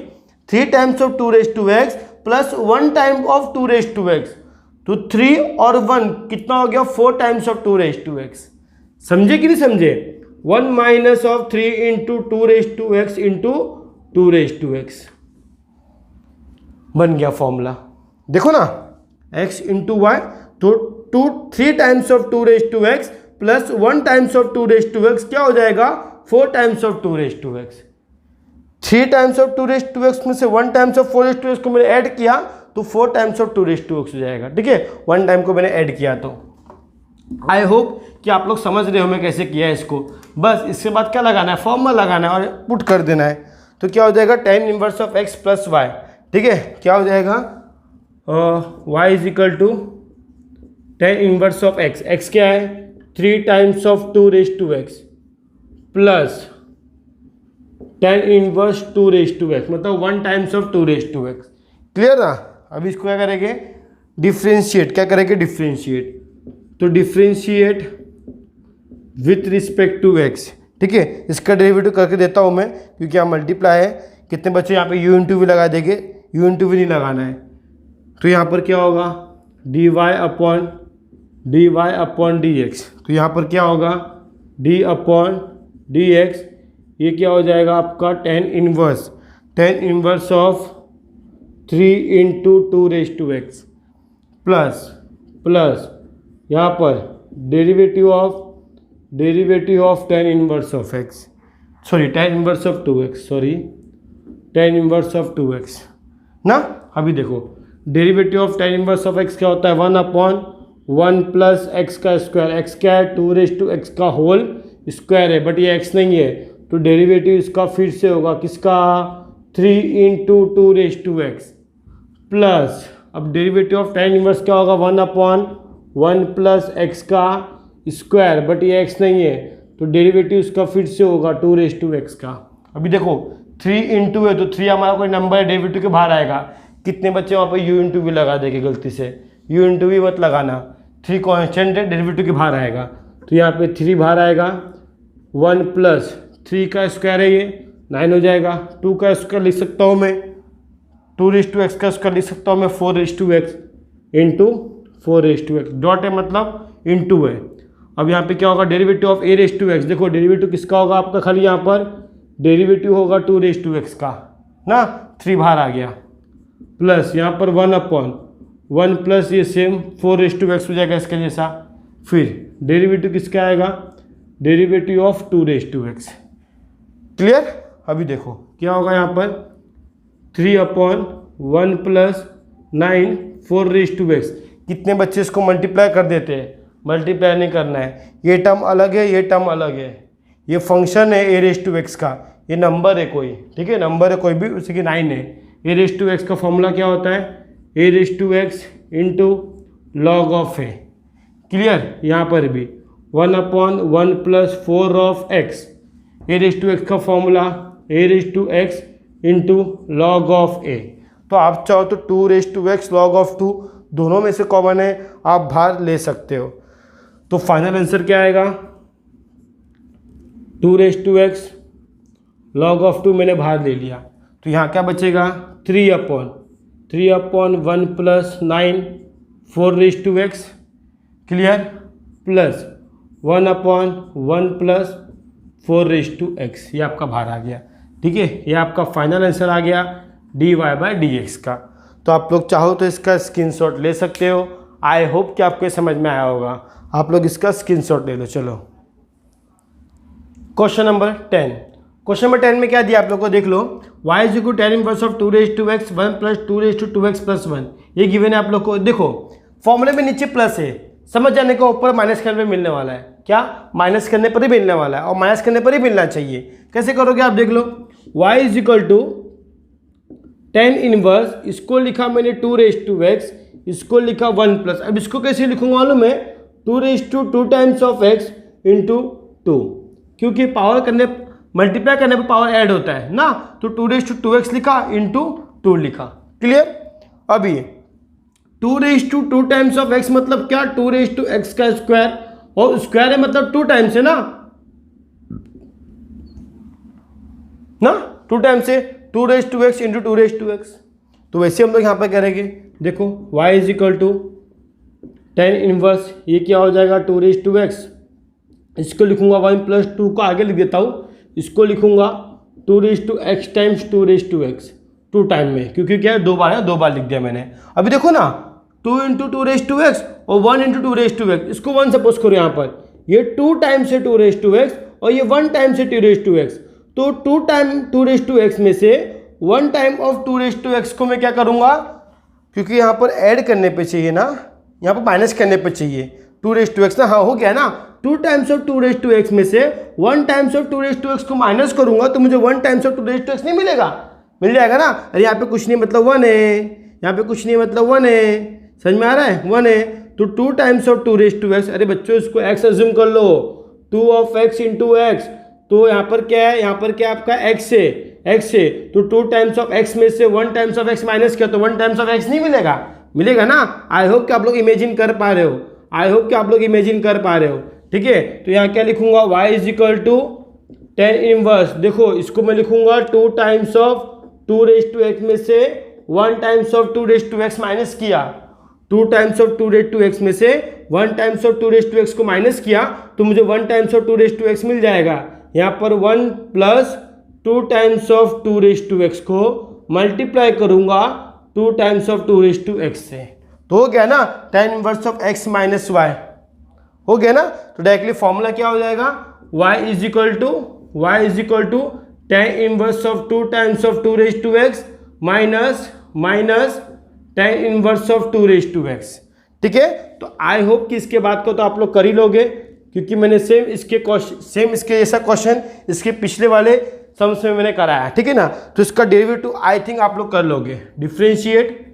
3 times of 2 plus 1 time of 2 तो 3 और 1 कितना हो गया 4 टाइम्स ऑफ 2 समझे कि नहीं समझे। 1 माइनस ऑफ 3 इंटू 2 इंटू 2 बन गया फॉर्मूला, देखो ना x इंटू वाई, तो 3 times of 2 plus 1 times of 2 क्या हो जाएगा 4 टाइम्स ऑफ 2 3 टाइम्स ऑफ 2 में से 1 टाइम्स ऑफ 4 को मैंने ऐड किया तो 4 टाइम्स ऑफ 2 हो जाएगा, ठीक है, 1 टाइम को मैंने ऐड किया। तो आई होप कि आप लोग समझ रहे हो मैं कैसे किया है इसको। बस इसके बाद क्या लगाना है, फॉर्मूला लगाना है और पुट कर देना है। तो क्या हो जाएगा tan inverse of x plus y, ठीक है, क्या हो जाएगा y is equal to tan inverse of x, x क्या है 3 times of 2 plus tan inverse 2 मतलब 1 टाइम्स ऑफ 2 क्लियर ना। अभी इसको क्या करेंगे डिफ्रेंशिएट, क्या करेंगे डिफ्रेंशिएट, तो differentiate with respect to x, ठीक है, इसका डेरिवेटिव करके देता हूँ मैं क्योंकि यहाँ मल्टीप्लाई है। कितने बच्चे यहाँ पे u इंटू वी लगा देंगे, u इंटू वी नहीं लगाना है, तो यहाँ पर क्या होगा dy अपॉन dx, तो यहाँ पर क्या होगा d अपॉन dx, ये क्या हो जाएगा आपका tan inverse of 3 into 2 plus यहाँ पर derivative of tan inverse of x, sorry tan inverse of 2x, tan inverse of 2x ना। अभी देखो derivative of tan inverse of x क्या होता है 1 अपॉन 1 प्लस एक्स का स्क्वायर, x क्या है 2 का होल स्क्वायर है, बट ये x नहीं है, तो डेरिवेटिव इसका फिर से होगा किसका 3 इंटू 2 प्लस, अब डेरिवेटिव ऑफ tan इनवर्स क्या होगा 1 अपॉन 1 प्लस एक्स का स्क्वायर, बट ये x नहीं है, तो डेरिवेटिव इसका फिर से होगा 2 का। अभी देखो 3 इंटू है तो 3 हमारा कोई नंबर है, डेरिवेटिव के बाहर आएगा। कितने बच्चे वहाँ पर u इंटू वी लगा देंगे गलती से, u इंटू वी मत लगाना, 3 कॉन्स्टेंट है, डेरिवेटिव के बाहर आएगा, तो यहाँ पे 3 बाहर आएगा, 1 प्लस 3 का स्क्वायर है ये 9 हो जाएगा, 2 का स्क्वायर लिख सकता हूँ मैं, 2 का स्क्वायर लिख सकता हूँ मैं 4 इंटू 4 डॉट है मतलब इंटू है। अब यहाँ पे क्या होगा डेरिवेटिव ऑफ a, देखो डेरिवेटिव किसका होगा आपका, खाली यहाँ पर डेरिवेटिव होगा 2 का ना, 3 बाहर आ गया, प्लस यहाँ पर 1 अपॉन 1 प्लस ये सेम 4 हो जाएगा इसके जैसा, फिर डेरिवेटिव किसका आएगा डेरिवेटिव ऑफ 2 क्लियर। अभी देखो क्या होगा यहाँ पर 3 अपॉन 1 प्लस 9 4 कितने बच्चे इसको मल्टीप्लाई कर देते हैं, मल्टीप्लाई नहीं करना है, ये टर्म अलग है, ये टर्म अलग है, ये फंक्शन है a का, ये नंबर है कोई, ठीक है, नंबर है कोई भी, उसी की 9 है। a का फॉर्मूला क्या होता है a into log of a, clear. यहाँ पर भी 1 upon 1 plus 4 of x, a का formula a into log of a, तो आप चाहो तो 2 लॉग ऑफ 2 दोनों में से कॉमन है, आप बाहर ले सकते हो। तो फाइनल आंसर क्या आएगा 2 लॉग ऑफ 2 मैंने बाहर ले लिया, तो यहाँ क्या बचेगा 3 अपॉन 1 plus 9 4 clear, plus 1 upon 1 plus 4 ये आपका बाहर आ गया, ठीक है, ये आपका फाइनल आंसर आ गया dy/dx का। तो आप लोग चाहो तो इसका स्क्रीनशॉट ले सकते हो। आई होप कि आपको समझ में आया होगा, आप लोग इसका स्क्रीनशॉट ले लो। चलो क्वेश्चन नंबर 10 में क्या दिया आप लोग को देख लो, y is equal to tan inverse of 2 1 plus 2 plus 1, ये गिवन है आप लोग को। देखो फॉर्मूले में नीचे प्लस है, समझ जाने को ऊपर माइनस करने पे मिलने वाला है, क्या माइनस करने पर ही मिलने वाला है और माइनस करने पर ही मिलना चाहिए। कैसे करोगे आप देख लो, y is equal to tan inverse, इसको लिखा मैंने 2x, इसको लिखा 1 प्लस। अब इसको कैसे लिखूंगा मालूम है, 2 टाइम्स ऑफ x इंटू 2, क्योंकि पावर करने मल्टीप्लाई करने पर पावर ऐड होता है ना, तो 2x लिखा इंटू 2 लिखा। क्लियर। अभी 2 टाइम्स ऑफ x मतलब क्या, 2x का स्क्वायर, और स्क्वायर है मतलब 2 टाइम्स है ना 2 टाइम्स से 2x इंटू 2x। तो वैसे हम लोग यहाँ पर करेंगे, देखो y is equal to 10 inverse, ये क्या हो जाएगा 2x, इसको लिखूंगा 1 प्लस 2 को आगे लिख देता हूँ, इसको लिखूंगा 2x टाइम्स 2x 2 टाइम में, क्योंकि क्या है 2 बार है, 2 बार लिख दिया मैंने। अभी देखो ना 2 इंटू 2x और 1 इंटू 2x, इसको 1 सपोज करो यहाँ पर, ये 2 टाइम से 2x और ये 1 टाइम से 2x, तो 2 टाइम 2x में से 1 टाइम ऑफ 2x को मैं क्या करूँगा, क्योंकि यहाँ पर ऐड करने पे चाहिए ना, यहाँ पर माइनस करने पे चाहिए 2x ना, हाँ हो गया ना, 2 टाइम्स ऑफ 2x में से 1 टाइम्स ऑफ 2x को माइनस करूँगा तो मुझे 1 टाइम्स ऑफ 2x नहीं मिलेगा, मिल जाएगा ना। अरे यहाँ पे कुछ नहीं मतलब 1 है, यहाँ पे कुछ नहीं मतलब 1 है, समझ में आ रहा है 1 है, तो 2 टाइम्स ऑफ 2x। अरे बच्चों इसको x अज्यूम कर लो, 2 ऑफ x इंटू x, तो यहाँ पर क्या है, यहाँ पर क्या आपका x है, तो 2 टाइम्स ऑफ x में से 1 टाइम्स ऑफ x माइनस किया तो 1 टाइम्स ऑफ x नहीं मिलेगा, मिलेगा ना। आई होप कि आप लोग इमेजिन कर पा रहे हो, ठीक है। तो यहाँ क्या लिखूंगा, y is equal to 10 inverse, देखो इसको मैं लिखूंगा 2 टाइम्स ऑफ 2x में से 1 टाइम्स ऑफ 2x माइनस किया, 2 टाइम्स ऑफ 2x में से 1 टाइम्स ऑफ 2x को माइनस किया तो मुझे 1 टाइम्स ऑफ 2x मिल जाएगा। यहाँ पर 1 प्लस 2 टाइम्स ऑफ 2x को मल्टीप्लाई करूंगा 2 टाइम्स ऑफ 2x से, तो हो गया ना 10 inverse of x minus y, हो गया ना। तो डायरेक्टली फॉर्मूला क्या हो जाएगा, y is equal to 10 inverse of 2 times of 2x minus 10 inverse of 2x, ठीक है। तो आई होप कि इसके बाद को तो आप लोग कर ही लोगे, क्योंकि मैंने सेम इसके जैसा क्वेश्चन इसके पिछले वाले सम्स में मैंने कराया, ठीक है ना। तो इसका डेरिवेटिव आई थिंक आप लोग कर लोगे, differentiate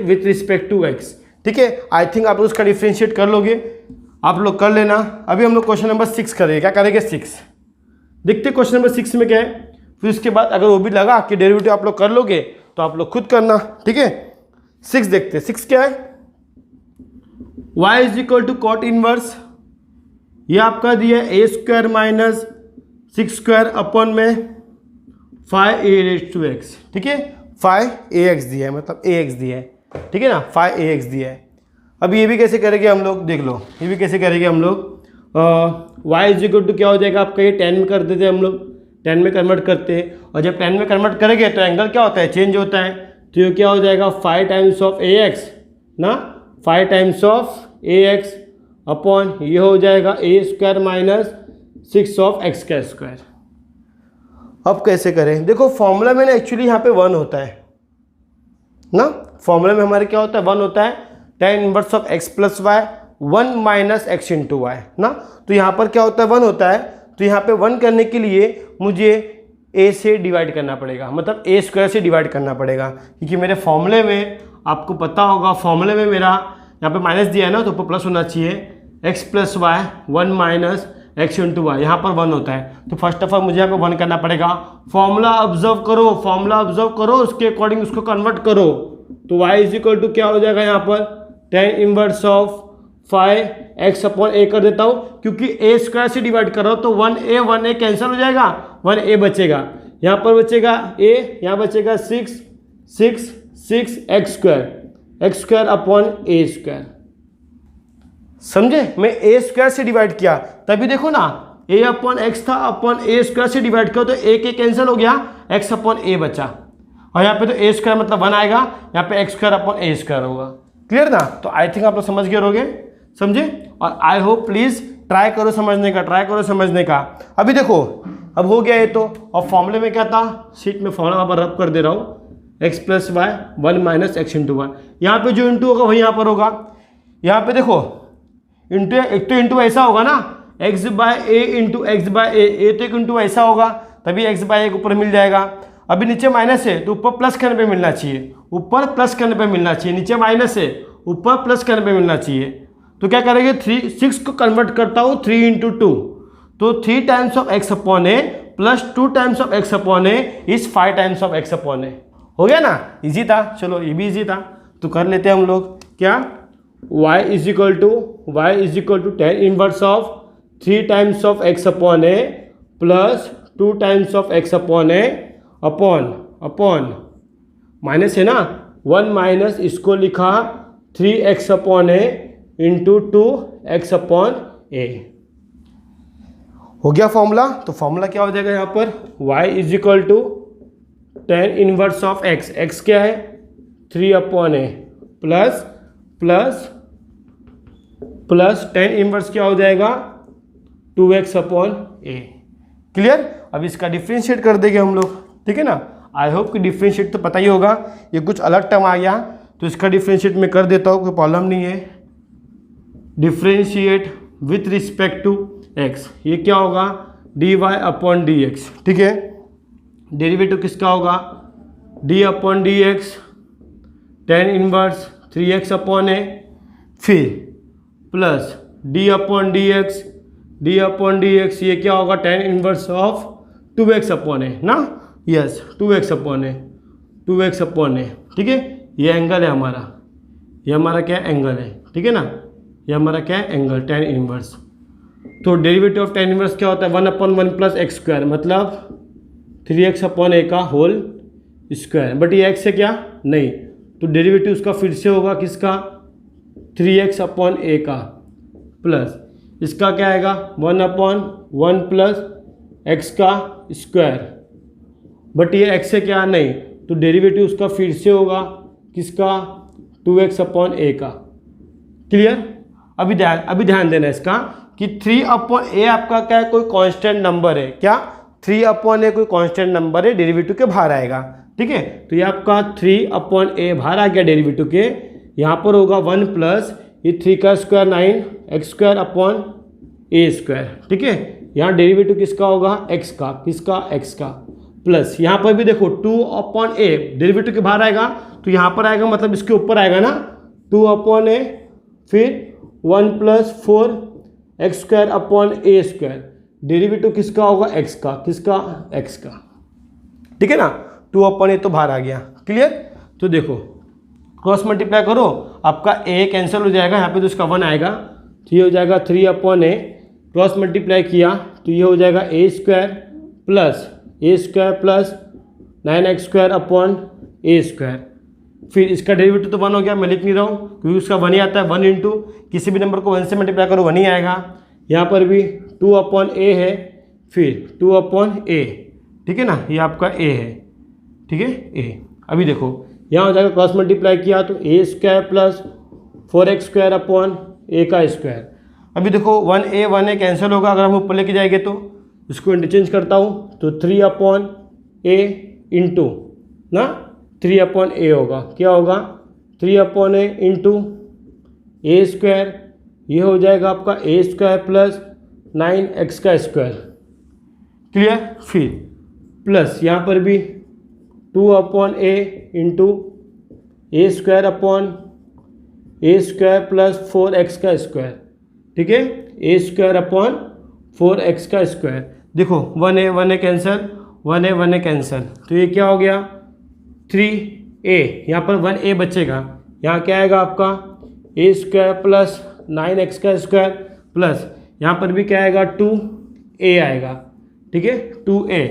with respect to x, ठीक है। आई थिंक आप लोग उसका डिफरेंशिएट कर लोगे, आप लोग कर लेना। अभी हम लोग क्वेश्चन नंबर 6 करेंगे, क्या करेंगे 6, देखते क्वेश्चन नंबर 6 में क्या है, फिर उसके बाद अगर वो भी लगा कि डेरिवेटिव आप लोग कर लोगे तो आप लोग खुद करना, ठीक है। 6 देखते, 6 क्या है, y is equal to cot inverse, ये आपका दिया है a² माइनस 6² अपॉन में 5ax, ठीक है, 5ax दिया है, मतलब ax दिया है, ठीक है ना, 5ax दिया है। अब ये भी कैसे करेंगे हम लोग, देख लो ये भी कैसे करेंगे हम लोग, y इज इक्वल टू क्या हो जाएगा आपका, ये 10 में कर देते हैं हम लोग, 10 में कन्वर्ट करते हैं, और जब 10 में कन्वर्ट करेंगे तो एंगल क्या होता है, चेंज होता है, तो ये क्या हो जाएगा 5 टाइम्स ऑफ ax ना, 5 टाइम्स ऑफ ax अपॉन ये हो जाएगा a² माइनस 6 ऑफ x²। अब कैसे करें, देखो फॉर्मूला में ना एक्चुअली यहाँ पे 1 होता है ना, फॉर्मूला में हमारे क्या होता है 1 होता है, 10 inverse of x plus Y 1 minus x into y ना, तो यहाँ पर क्या होता है 1 होता है, तो यहाँ पे 1 करने के लिए मुझे a से डिवाइड करना पड़ेगा, मतलब a² से डिवाइड करना पड़ेगा, क्योंकि मेरे फॉर्मूले में आपको पता होगा, फॉर्मूले में मेरा यहाँ पे माइनस दिया है ना, तो ऊपर प्लस होना चाहिए, x plus Y 1 minus x into y, यहाँ पर 1 होता है, तो फर्स्ट ऑफ ऑल मुझे यहाँ पे 1 करना पड़ेगा। फॉर्मूला ऑब्जर्व करो, उसके अकॉर्डिंग उसको कन्वर्ट करो, तो y इज इक्वल टू क्या हो जाएगा यहाँ पर 10 inverse of 5x upon a कर देता हूँ, क्योंकि a² से डिवाइड कर रहा हूँ, तो 1a कैंसिल हो जाएगा, 1a बचेगा, यहाँ पर बचेगा a, यहाँ बचेगा 6x² अपॉन a², समझे। मैं a² से डिवाइड किया, तभी देखो ना a अपॉन x था, अपॉन a² से डिवाइड किया तो a के कैंसिल हो गया, x अपॉन a बचा, और यहाँ पे तो a² मतलब 1 आएगा, यहाँ पे x² अपॉन a² होगा, क्लियर ना। तो आई थिंक आप लोग समझ गए होंगे, समझे, और आई होप प्लीज ट्राई करो समझने का। अभी देखो अब हो गया ये तो, और फॉर्मूले में क्या था, शीट में फॉर्मूला पर रब कर दे रहा हूँ, x plus Y 1 minus x into y, यहाँ पे जो इंटू होगा वही यहाँ पर होगा, यहाँ पे देखो इंटू, एक तो इंटू ऐसा होगा ना, एक्स बाय ए इंटू एक्स बाय ए तो एक इंटू ऐसा होगा, तभी एक्स बाय ए ऊपर मिल जाएगा। अभी नीचे माइनस है तो ऊपर प्लस करने पे मिलना चाहिए, ऊपर प्लस करने पे मिलना चाहिए, नीचे माइनस है ऊपर प्लस करने पे मिलना चाहिए। तो क्या करेंगे, 6 को कन्वर्ट करता हूँ 3 इंटू 2, तो 3 times of x upon a plus 2 times of x upon a is 5 times of x upon a. हो गया ना, इजी था। चलो ये भी इजी था तो कर लेते हैं हम लोग। क्या, y is equal to tan inverse of 3 times of x upon a plus 2 times of x upon a upon minus है ना 1 माइनस इसको लिखा 3x upon a into 2x upon a. हो गया फॉर्मूला। तो फॉर्मूला क्या हो जाएगा यहाँ पर, y is equal to tan inverse of x, x क्या है 3 upon a plus tan inverse क्या हो जाएगा 2x अपॉन ए। क्लियर। अब इसका डिफ्रेंशिएट कर देंगे हम लोग, ठीक है ना। आई होप कि डिफ्रेंशिएट तो पता ही होगा, ये कुछ अलग टर्म आ गया तो इसका डिफ्रेंशिएट मैं कर देता हूँ, कोई प्रॉब्लम नहीं है। Differentiate with respect to x, ये क्या होगा dy अपॉन dx, ठीक है। डेरिवेटिव किसका होगा d upon dx tan inverse 3x upon a, फिर प्लस d अपॉन dx ये क्या होगा tan inverse of 2x upon a ना, यस 2x अपॉन ए, ठीक है। ये एंगल है हमारा, ये हमारा क्या एंगल है, ठीक है ना, ये हमारा क्या है एंगल tan इनवर्स। तो डेरिवेटिव ऑफ tan इनवर्स क्या होता है 1 अपॉन 1 प्लस एक्स स्क्वायर, मतलब 3x अपॉन ए का होल स्क्वायर, बट ये x है क्या नहीं, तो डेरिवेटिव उसका फिर से होगा किसका 3x अपॉन ए का, प्लस इसका क्या आएगा 1 अपॉन 1 प्लस एक्स का स्क्वायर, बट ये x है क्या नहीं, तो डेरिवेटिव उसका फिर से होगा किसका 2x अपॉन ए का। क्लियर। अभी ध्यान देना इसका कि 3 अपॉन ए आपका क्या है, कोई कांस्टेंट नंबर है, क्या 3 अपॉन ए कोई कांस्टेंट नंबर है, डेरिवेटिव के बाहर आएगा, ठीक है। तो ये आपका 3 अपॉन ए बाहर आ गया डेरिवेटिव के, यहाँ पर होगा 1 प्लस ये 3 का square 9 x square upon a square, ठीक है। यहाँ डेरिवेटिव किसका होगा x का, किसका x का, प्लस यहाँ पर भी देखो 2 अपॉन ए डेरिवेटिव के बाहर आएगा तो यहाँ पर आएगा, मतलब इसके ऊपर आएगा ना 2 अपॉन ए, फिर 1 plus 4 x square upon a square, derivative किसका होगा x का, किसका x का, ठीक है ना। 2 अपॉन ए तो बाहर आ गया। क्लियर। तो देखो क्रॉस मल्टीप्लाई करो, आपका a कैंसिल हो जाएगा, यहाँ पे तो इसका 1 आएगा, तो ये हो जाएगा 3 अपॉन ए, क्रॉस मल्टीप्लाई किया तो ये हो जाएगा a square plus 9x square upon a square, फिर इसका डेरिवेटिव तो 1 हो गया, मैं लिख नहीं रहा हूँ क्योंकि उसका 1 ही आता है, 1 इंटू किसी भी नंबर को 1 से मल्टीप्लाई करो 1 ही आएगा। यहाँ पर भी 2 अपॉन ए है, फिर 2 अपॉन ए, ठीक है ना, ये आपका ए है, ठीक है ए। अभी देखो यहाँ हो जाएगा क्रॉस मल्टीप्लाई किया तो a square plus 4x square upon a का स्क्वायर। अभी देखो 1a कैंसिल होगा, अगर हम ऊपर लेके जाएंगे तो इसको इंटरचेंज करता हूँ तो 3 अपॉन ए इंटू ना 3 अपॉन ए होगा, क्या होगा 3 upon a into A square, ये हो जाएगा आपका ए स्क्वायर प्लस 9x का स्क्वायर। क्लियर। फिर प्लस यहाँ पर भी 2 upon a into A square upon a square plus 4x का स्क्वायर, ठीक है, ए स्क्वायर अपॉन 4x का स्क्वायर। देखो 1a कैंसिल, तो ये क्या हो गया 3a, यहाँ पर 1a बचेगा, यहाँ क्या आएगा आपका ए स्क्वायर प्लस 9x का स्क्वायर, प्लस यहाँ पर भी क्या आएगा 2a आएगा, ठीक है 2a,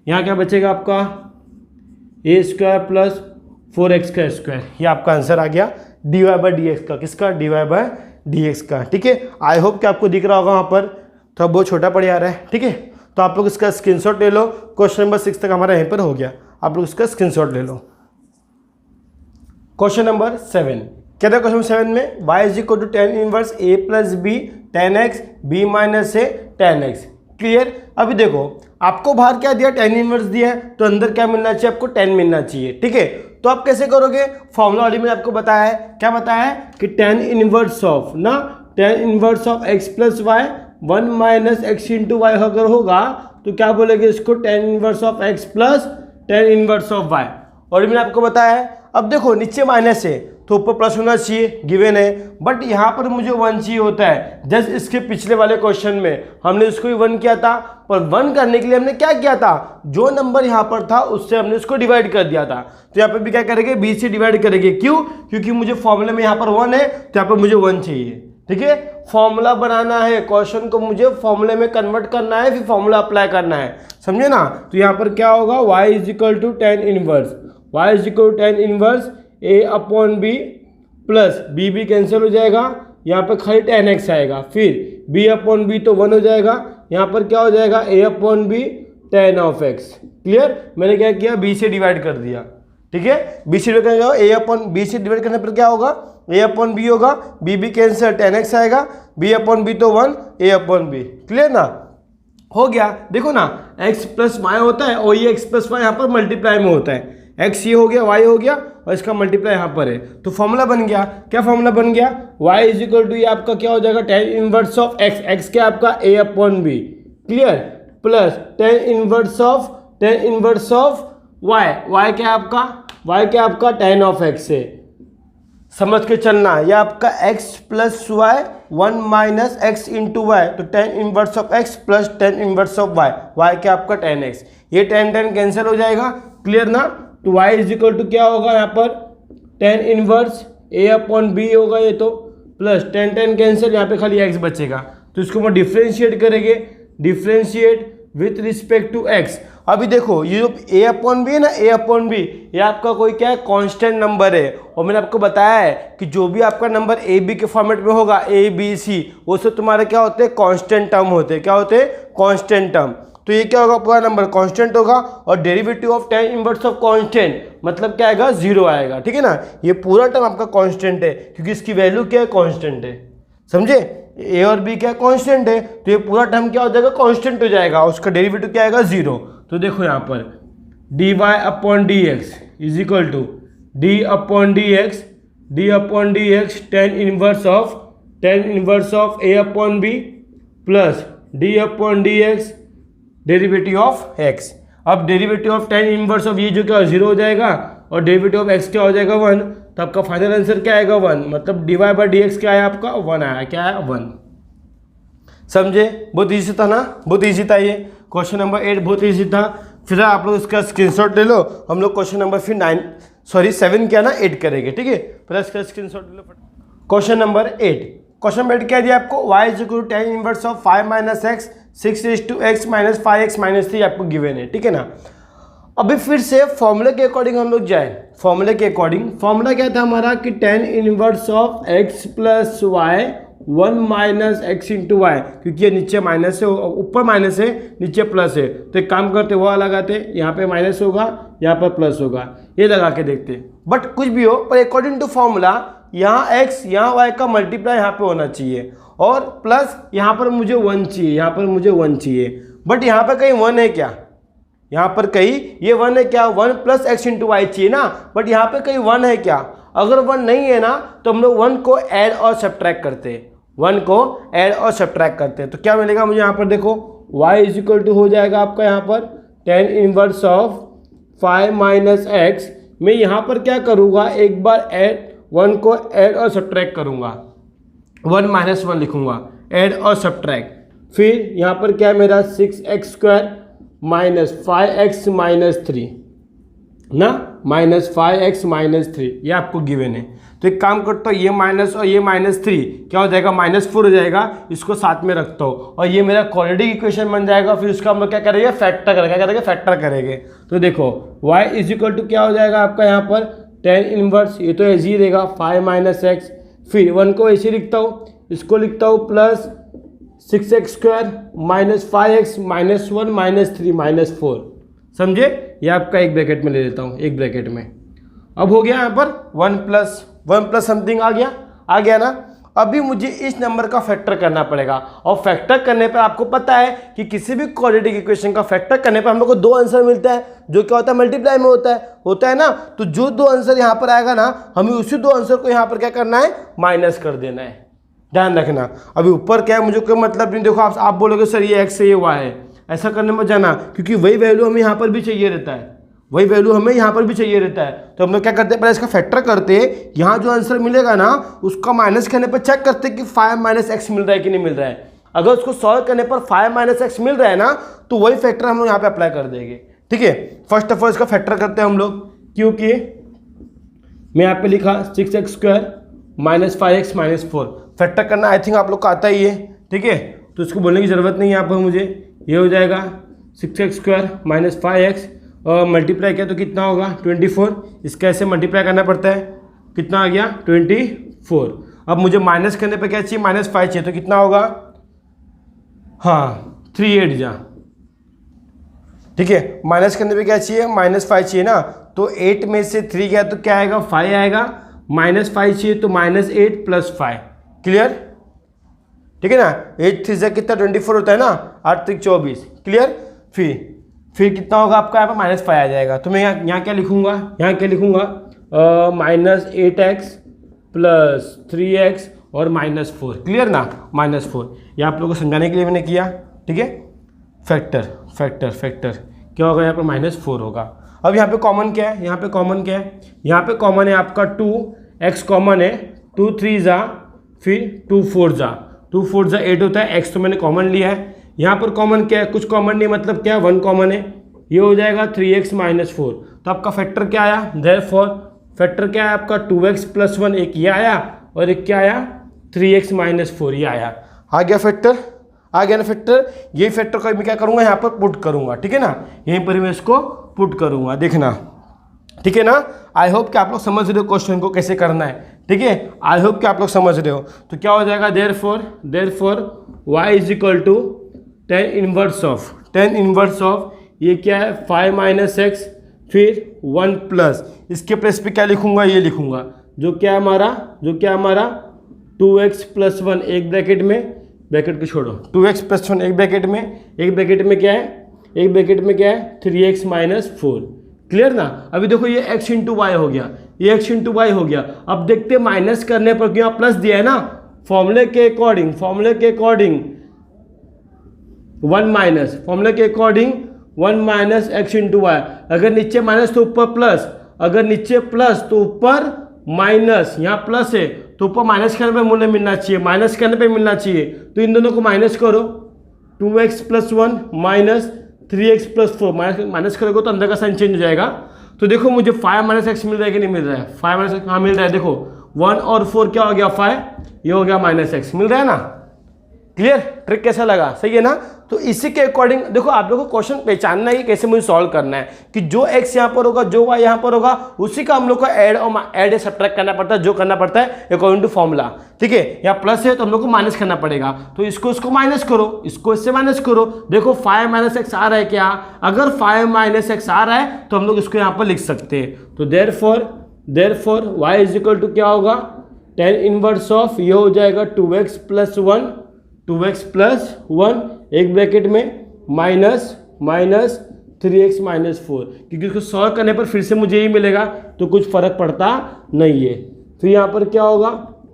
यहाँ क्या बचेगा आपका ए स्क्वायर प्लस 4x का स्क्वायर। ये आपका आंसर आ गया dy बाई डी का, किसका dy बाई डी का, ठीक है। आई होप कि आपको दिख रहा होगा वहाँ पर, तो बहुत छोटा पड़ जा रहा है, ठीक है। तो आप लोग इसका स्क्रीनशॉट ले लो, क्वेश्चन नंबर 6 तक हमारा यहीं पर हो गया, आप लोग इसका स्क्रीनशॉट ले लो। क्वेश्चन नंबर 7 कहता है, क्वेश्चन नंबर 7 में y is equal to tan inverse a plus B tan x b minus A tan x। Clear. अभी देखो आपको बाहर क्या दिया, tan इनवर्स दिया है, तो अंदर क्या मिलना चाहिए आपको, tan मिलना चाहिए। ठीक है, तो आप कैसे करोगे, फॉर्मूला ऑलरेडी मैंने आपको बताया है, क्या बताया है कि tan इनवर्स ऑफ ना, tan inverse of x plus Y 1 minus x into Y अगर होगा तो क्या बोलेंगे इसको, tan inverse of x plus tan inverse of y। और मैंने आपको बताया है, अब देखो नीचे माइनस है तो ऊपर प्लस होना चाहिए, गिवन है, बट यहाँ पर मुझे 1 चाहिए होता है। जस्ट इसके पिछले वाले क्वेश्चन में हमने इसको भी 1 किया था, पर 1 करने के लिए हमने क्या किया था, जो नंबर यहाँ पर था उससे हमने इसको डिवाइड कर दिया था। तो यहाँ पर भी क्या करेंगे, 20 से डिवाइड करेंगे, क्यों, क्योंकि मुझे फॉर्मूले में यहाँ पर 1 है तो यहाँ पर मुझे 1 चाहिए। ठीक है, फॉर्मूला बनाना है, क्वेश्चन को मुझे फॉर्मूले में कन्वर्ट करना है, फिर फॉर्मूला अप्लाई करना है, समझे ना। तो यहाँ पर क्या होगा, y is equal to tan inverse, y is equal to tan inverse a upon B plus B भी कैंसिल हो जाएगा, यहाँ पर खाली tan x आएगा, फिर b अपॉन बी तो 1 हो जाएगा, यहाँ पर क्या हो जाएगा a upon B tan of x। Clear, मैंने क्या किया, b से डिवाइड कर दिया। ठीक है, b से डिवाइड करना, a अपॉन b से डिवाइड करने पर क्या होगा, a अपॉन बी होगा, b भी कैंसिल, tan x आएगा, b अपॉन बी तो 1, a अपॉन बी। क्लियर ना, हो गया। देखो ना, x प्लस वाई होता है और ये x प्लस वाई यहाँ पर मल्टीप्लाई में होता है, x ये हो गया, y हो गया और इसका मल्टीप्लाई यहाँ पर है, तो फॉर्मूला बन गया। क्या फॉर्मूला बन गया, y इज इक्वल टू ये आपका क्या हो जाएगा, tan inverse of x, x क्या आपका a upon B, clear, plus tan inverse of y, y क्या आपका tan ऑफ x है, समझ के चलना, यह आपका x plus Y 1 minus x into Y, तो tan inverse of x plus tan inverse of y, y क्या आपका tan x, ये tan कैंसिल हो जाएगा। क्लियर ना, तो y इज इक्वल टू क्या होगा यहाँ पर, tan inverse a upon B होगा ये तो, प्लस tan कैंसिल, यहाँ पे खाली x बचेगा, तो इसको हम डिफ्रेंशिएट करेंगे, differentiate with respect to x। अभी देखो ये जो a अपॉन बी है ना, a अपॉन बी ये आपका कोई क्या है, कांस्टेंट नंबर है, और मैंने आपको बताया है कि जो भी आपका नंबर a b के फॉर्मेट में होगा, a b c, वो सब तुम्हारे क्या होते हैं, कांस्टेंट टर्म होते हैं। क्या होते हैं, कांस्टेंट टर्म। तो ये क्या होगा, पूरा नंबर कांस्टेंट होगा, और derivative of tan inverse of constant मतलब क्या आएगा, 0 आएगा। ठीक है ना, ये पूरा टर्म आपका कांस्टेंट है क्योंकि इसकी वैल्यू क्या है, कांस्टेंट है, समझे, a और b क्या कांस्टेंट है, तो ये पूरा टर्म क्या हो जाएगा, कांस्टेंट हो जाएगा, उसका डेरिवेटिव क्या आएगा, 0। तो देखो यहाँ पर dy upon D X is equal to d upon D X tan inverse of a upon b plus d upon D X derivative of x। अब derivative of tan inverse of ये जो क्या 0 हो जाएगा, और डेरिवेटिव ऑफ x क्या हो जाएगा 1, तो आपका फाइनल आंसर क्या आएगा 1, मतलब dy बाई डी एक्स क्या है आपका 1 आया, क्या है 1। समझे, बहुत ईजी था ना, बहुत ईजी था ये क्वेश्चन नंबर 8, बहुत ईजी था। फिर आप लोग इसका स्क्रीनशॉट ले लो, हम लोग क्वेश्चन नंबर फिर 7 क्या ना 8 करेंगे। ठीक है, फिर इसका स्क्रीनशॉट ले लो। क्वेश्चन नंबर 8, क्वेश्चन नंबर 8 क्या दिया आपको, y is equal to tan inverse of 5 minus X 6 raise to x minus 5x minus 3 आपको गिवन है। ठीक है ना, अभी फिर से फॉर्मूले के अकॉर्डिंग हम लोग जाए, फॉर्मूले के अकॉर्डिंग फॉर्मूला क्या था हमारा कि tan inverse of x plus Y 1 minus x into Y, क्योंकि ये नीचे माइनस है, ऊपर माइनस है, नीचे प्लस है, तो एक काम करते वो लगाते, यहाँ पे माइनस होगा, यहाँ पर प्लस होगा, ये लगा के देखते। बट कुछ भी हो, पर अकॉर्डिंग टू फॉर्मूला यहाँ x यहाँ y का मल्टीप्लाई यहाँ पे होना चाहिए, और प्लस यहाँ पर मुझे 1 चाहिए, यहाँ पर मुझे 1 चाहिए, बट यहाँ पर कहीं 1 है क्या, यहाँ पर कहीं ये 1 है क्या, 1 प्लस एक्स इंटू वाई चाहिए ना, बट यहाँ पे कहीं 1 है क्या, अगर 1 नहीं है ना तो हम लोग 1 को ऐड और सब्ट्रैक्ट करते हैं, 1 को ऐड और सब्ट्रैक्ट करते हैं, तो क्या मिलेगा मुझे यहाँ पर देखो, y इज इक्वल टू हो जाएगा आपका यहाँ पर tan inverse of 5 minus x, मैं यहाँ पर क्या करूँगा, एक बार ऐड 1 को ऐड और सब्ट्रैक्ट करूँगा, 1 माइनस 1 लिखूँगा, ऐड और सब्ट्रैक्ट, फिर यहाँ पर क्या है मेरा 6x² माइनस 5x माइनस 3 ना, माइनस 5x माइनस 3 ये आपको गिवन है। तो एक काम करता हूँ, ये माइनस और ये माइनस 3 क्या हो जाएगा, -4 हो जाएगा, इसको साथ में रखता हूँ, और ये मेरा क्वाड्रेटिक इक्वेशन बन जाएगा। फिर उसका हम लोग क्या करेंगे, फैक्टर करेंगे, क्या करेंगे, फैक्टर करेंगे। तो देखो y इज इक्वल टू क्या हो जाएगा आपका यहाँ पर tan इनवर्स, ये तो ऐसे ही रहेगा 5 माइनस एक्स, फिर 1 को ऐसे लिखता हूँ, इसको लिखता हूँ plus 6x² minus 5x minus 1 minus 3 minus 4, समझे, ये आपका एक ब्रैकेट में ले लेता हूँ, एक ब्रैकेट में। अब हो गया यहाँ पर 1 प्लस समथिंग आ गया ना। अभी मुझे इस नंबर का फैक्टर करना पड़ेगा, और फैक्टर करने पर आपको पता है कि किसी भी क्वाड्रेटिक इक्वेशन का फैक्टर करने पर हम लोग को दो आंसर मिलता है, जो क्या होता है मल्टीप्लाई में होता है ना। तो जो दो आंसर यहाँ पर आएगा ना, हमें उसी दो आंसर को यहाँ पर क्या करना है, माइनस कर देना है। ध्यान रखना। अभी ऊपर क्या है मुझे कोई मतलब नहीं। देखो आप बोलोगे सर ये एक्स है ये वाई है, ऐसा करने में जाना, क्योंकि वही वैल्यू हमें यहाँ पर भी चाहिए रहता है, वही वैल्यू हमें यहाँ पर भी चाहिए रहता है। तो हम लोग क्या करते हैं, पहले इसका फैक्टर करते हैं, यहाँ जो आंसर मिलेगा ना उसका माइनस करने पर चेक करते हैं कि 5 माइनस एक्स मिल रहा है कि नहीं मिल रहा है। अगर उसको सॉल्व करने पर 5 माइनस एक्स मिल रहा है ना, तो वही फैक्टर हम लोग यहाँ पे अप्लाई कर देंगे। ठीक है, फर्स्ट ऑफ ऑल इसका फैक्टर करते हैं हम लोग, क्योंकि मैं यहाँ पे लिखा 6x² minus 5x minus 4। Factor करना आई थिंक आप लोग को आता ही है। ठीक है, तो इसको बोलने की ज़रूरत नहीं है यहाँ पर मुझे। ये हो जाएगा 6x² माइनस 5x और मल्टीप्लाई किया तो कितना होगा 24। इसका ऐसे मल्टीप्लाई करना पड़ता है, कितना आ गया 24। अब मुझे माइनस करने पे क्या चाहिए, -5 चाहिए, तो कितना होगा, हाँ 3 8 जा। ठीक है, माइनस करने पे क्या चाहिए, -5 चाहिए ना, तो 8 में से 3 गया तो क्या आएगा 5 आएगा, -5 चाहिए तो -8 + 5। क्लियर। ठीक है ना, 8 3 कितना 24 होता है ना, 8 3 24। क्लियर। फिर कितना होगा आपका, यहाँ पर -5 आ जाएगा। तो मैं यहाँ क्या लिखूँगा, -8x + 3x और -4। क्लियर ना, -4। ये आप लोगों को समझाने के लिए मैंने किया। ठीक है, फैक्टर क्या होगा, यहाँ पर -4 होगा। अब यहाँ पे कॉमन क्या है, यहाँ पे कॉमन है आपका 2x कॉमन है, 2 3 जा, फिर 2 4 जा, 2 4 जा 8 होता है, x तो मैंने कॉमन लिया है। यहाँ पर कॉमन क्या है, कुछ कॉमन नहीं, मतलब क्या है 1 कॉमन है, ये हो जाएगा 3x - 4। तो आपका फैक्टर क्या आया, देयरफॉर फैक्टर क्या है आपका 2x + 1, एक ये आया और एक क्या आया 3x - 4, ये आया। आ गया ना फैक्टर। यही फैक्टर को मैं क्या करूँगा, यहाँ पर पुट करूँगा। ठीक है ना, यहीं पर मैं इसको पुट करूँगा, देखना। ठीक है ना, आई होप कि आप लोग समझ रहे हो क्वेश्चन को कैसे करना है। ठीक है, आई होप कि आप लोग समझ रहे हो। तो क्या हो जाएगा, therefore y = tan inverse of ये क्या है 5 - x फिर 1 प्लस, इसके प्लस पे क्या लिखूंगा, ये लिखूंगा जो क्या हमारा 2x + 1 एक ब्रैकेट में, ब्रैकेट को छोड़ो, 2x + 1 एक ब्रैकेट में क्या है 3x - 4। क्लियर ना। अभी देखो ये x × y हो गया, ये x × y हो गया। अब देखते माइनस करने पर क्यों प्लस दिया है ना, फॉर्मूले के अकॉर्डिंग 1 - x × y। अगर नीचे माइनस तो ऊपर प्लस, अगर नीचे प्लस तो ऊपर माइनस, यहाँ प्लस है तो ऊपर माइनस करने पे मूल्य मिलना चाहिए, माइनस करने पे मिलना चाहिए। तो इन दोनों को माइनस करो, 2x + 1 माइनस 3x + 4, माइनस करोगे तो अंदर का साइन चेंज हो जाएगा। तो देखो मुझे 5 - x मिल रहा है कि नहीं मिल रहा है, 5 - x कहाँ मिल रहा है, देखो 1 और 4 क्या हो गया 5, ये हो गया -x, मिल रहा है ना। क्लियर, ट्रिक कैसा लगा, सही है ना। तो इसी के अकॉर्डिंग देखो आप लोगों को क्वेश्चन पहचानना है कैसे मुझे सॉल्व करना है, कि जो x यहाँ पर होगा जो y यहाँ पर होगा उसी का हम लोग को ऐड या सब्ट्रैक्ट करना पड़ता है, जो करना पड़ता है अकॉर्डिंग टू फॉर्मूला। ठीक है, यहाँ प्लस है तो हम लोग को माइनस करना पड़ेगा, तो इसको माइनस करो, इसको इससे माइनस करो। देखो 5 - x आ रहा है क्या, अगर 5 - x आ रहा है तो हम लोग इसको यहाँ पर लिख सकते हैं। तो देयरफॉर y = क्या होगा, tan इनवर्स ऑफ ये हो जाएगा 2x + 1 एक ब्रैकेट में माइनस 3x - 4, क्योंकि इसको सॉल्व करने पर फिर से मुझे यही मिलेगा तो कुछ फर्क पड़ता नहीं है। फिर यहाँ पर क्या होगा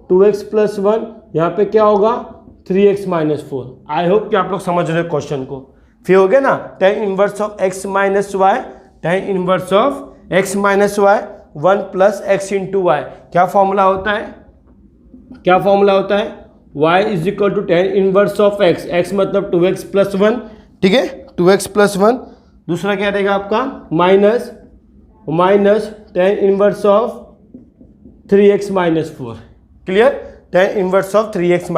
2x + 1, यहाँ पे क्या होगा 3x - 4। आई होप कि आप लोग समझ रहे हो क्वेश्चन को। फिर हो गया ना tan inverse of x - y, tan inverse of x - y 1 + x × y। क्या फॉर्मूला होता है, y = tan inverse of x मतलब 2x + 1। ठीक है, 2x + 1। दूसरा क्या रहेगा आपका minus tan inverse of 3x - 4। Clear, tan inverse of 3x -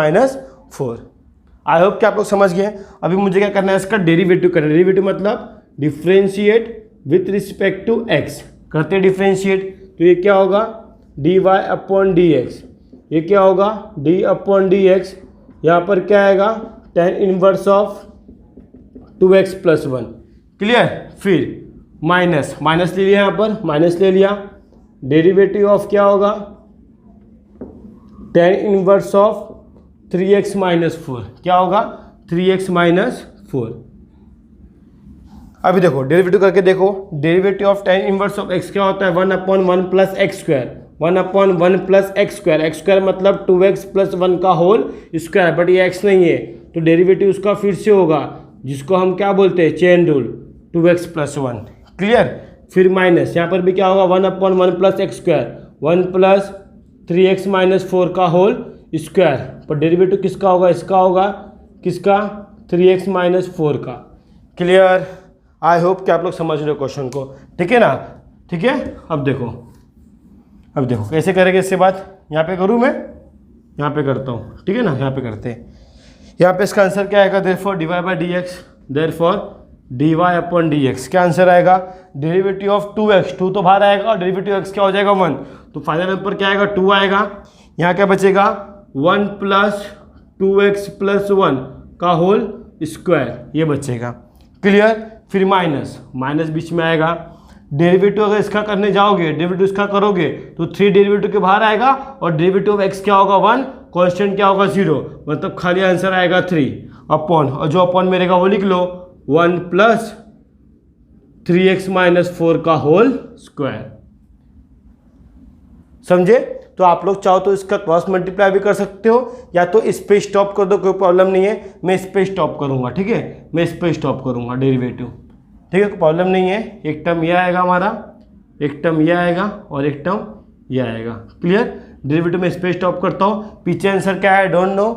4। I hope कि आप लोग समझ गए। अभी मुझे क्या करना है, इसका डेरिवेटिव करना है। डेरिवेटिव मतलब differentiate with respect to x। करते डिफ्रेंशिएट, तो ये क्या होगा dy/dx, ये क्या होगा d/dx। यहाँ पर क्या आएगा tan inverse of 2x + 1। Clear. फिर माइनस ले लिया, यहाँ पर माइनस ले लिया, डेरिवेटिव ऑफ क्या होगा tan inverse of 3x minus 4 क्या होगा 3x माइनस 4। अभी देखो डेरिवेटिव करके देखो, derivative of tan inverse of x क्या होता है 1/1 plus x square, 1/1 plus x square, x square मतलब 2x प्लस 1 का होल स्क्वायर, बट ये x नहीं है तो डेरिवेटिव उसका फिर से होगा जिसको हम क्या बोलते हैं chain rule 2x plus 1। Clear. फिर माइनस यहाँ पर भी क्या होगा 1/1 plus x square 1 plus 3x minus 4 का होल स्क्वायर, पर डेरिवेटिव किसका होगा इसका होगा किसका 3x माइनस 4 का। क्लियर। आई होप कि आप लोग समझ रहे हो क्वेश्चन को, ठीक है ना। ठीक है, अब देखो कैसे करेंगे इससे बात, यहाँ पे करूँ मैं, यहाँ पे करता हूँ, ठीक है ना, यहाँ पे करते हैं। यहाँ पे इसका आंसर क्या आएगा therefore dy by dx, therefore dy upon dx क्या आंसर आएगा डेरिवेटिव ऑफ 2x, 2 तो बाहर आएगा और डेरिवेटिव x क्या हो जाएगा 1, तो फाइनल नंबर क्या आएगा 2 आएगा। यहाँ क्या बचेगा 1 प्लस 2x प्लस 1 का होल स्क्वायर ये बचेगा। क्लियर। फिर माइनस बीच में आएगा, डेरिवेटिव अगर इसका करने जाओगे डेरिवेटिव इसका करोगे तो 3 डेरिवेटिव के बाहर आएगा और डेरिवेटिव ऑफ x क्या होगा 1, कांस्टेंट क्या होगा 0, मतलब खाली आंसर आएगा 3 अपॉन, और जो अपॉन मिलेगा वो लिख लो 1 प्लस 3x माइनस 4 का होल स्क्वायर। समझे। तो आप लोग चाहो तो इसका क्रॉस मल्टीप्लाई भी कर सकते हो या तो इस पे स्टॉप कर दो, कोई प्रॉब्लम नहीं है, मैं इस पे स्टॉप करूंगा, ठीक है, मैं इस पे स्टॉप करूंगा डेरिवेटिव, ठीक है, कोई प्रॉब्लम नहीं है। एक टर्म ये आएगा हमारा, एक टर्म ये आएगा और एक टर्म ये आएगा। क्लियर। डेरिवेटिव में इस पे स्टॉप करता हूँ, पीछे आंसर क्या है डोंट नो,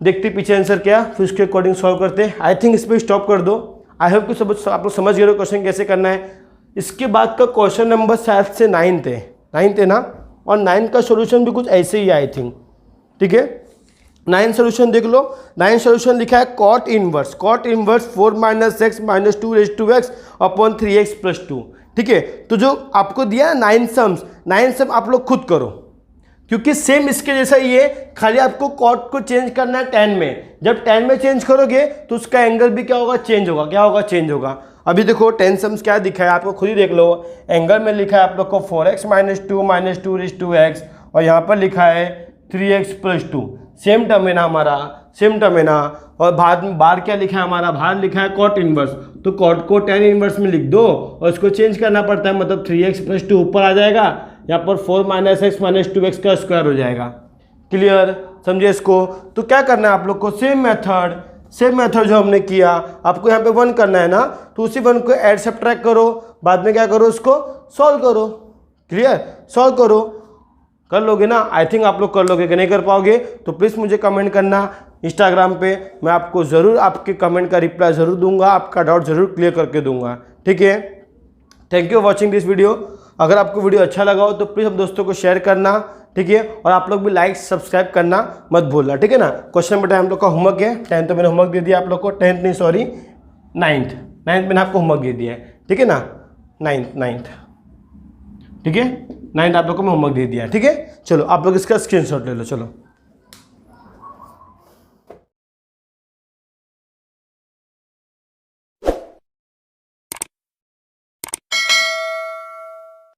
देखते पीछे आंसर क्या फिर उसके अकॉर्डिंग सॉल्व करते हैं। आई थिंक इस पर स्टॉप कर दो। आई होप कि सब आप लोग समझ गए क्वेश्चन कैसे करना है। इसके बाद का क्वेश्चन नंबर शायद से 9th है ना, और 9th का सोल्यूशन भी कुछ ऐसे ही है आई थिंक, ठीक है। 9th सोल्यूशन देख लो, 9th सोल्यूशन लिखा है cot inverse 4 minus X minus 2 raise to X upon 3x plus 2, ठीक है। तो जो आपको दिया है 9 सम आप लोग खुद करो, क्योंकि सेम इसके जैसा ही है, खाली आपको कॉट को चेंज करना है tan में। जब tan में चेंज करोगे तो उसका एंगल भी क्या होगा चेंज होगा, क्या होगा चेंज होगा। अभी देखो 10 सम्स क्या दिखा है आपको खुद ही देख लो, एंगल में लिखा है आप लोग को 4x minus 2 raise to x और यहाँ पर लिखा है 3x प्लस 2, सेम टर्म है ना हमारा, सेम टर्म है ना। और बाहर क्या लिखा है हमारा, बाहर लिखा है कॉट इनवर्स, तो कॉट को tan इनवर्स में लिख दो और इसको चेंज करना पड़ता है, मतलब 3x प्लस 2 ऊपर आ जाएगा, यहाँ पर 4 माइनस एक्स माइनस 2x का स्क्वायर हो जाएगा। क्लियर। समझे इसको। तो क्या करना है आप लोग को, सेम मेथड जो हमने किया, आपको यहाँ पे 1 करना है ना, तो उसी 1 को ऐड सब्ट्रैक्ट करो, बाद में क्या करो उसको सॉल्व करो। क्लियर। सॉल्व करो, कर लोगे ना, आई थिंक आप लोग कर लोगे। कि नहीं कर पाओगे तो प्लीज़ मुझे कमेंट करना इंस्टाग्राम पे, मैं आपको ज़रूर आपके कमेंट का रिप्लाई ज़रूर दूंगा, आपका डाउट ज़रूर क्लियर करके दूंगा, ठीक है। Thank you watching this video. अगर आपको वीडियो अच्छा लगा हो तो प्लीज़ आप दोस्तों को शेयर करना, ठीक है, और आप लोग भी लाइक सब्सक्राइब करना मत भूलना, ठीक है ना। क्वेश्चन नंबर 10 हम लोग का होमवर्क है, 10th तो मैंने होमवर्क दे दिया आप लोग को, 10th नहीं सॉरी 9th मैंने आपको होमवर्क दे दिया है, ठीक है ना, 9th ठीक है, 9th आप लोग को मैं होमवर्क दे दिया है, ठीक है। चलो आप लोग इसका स्क्रीनशॉट ले लो, चलो।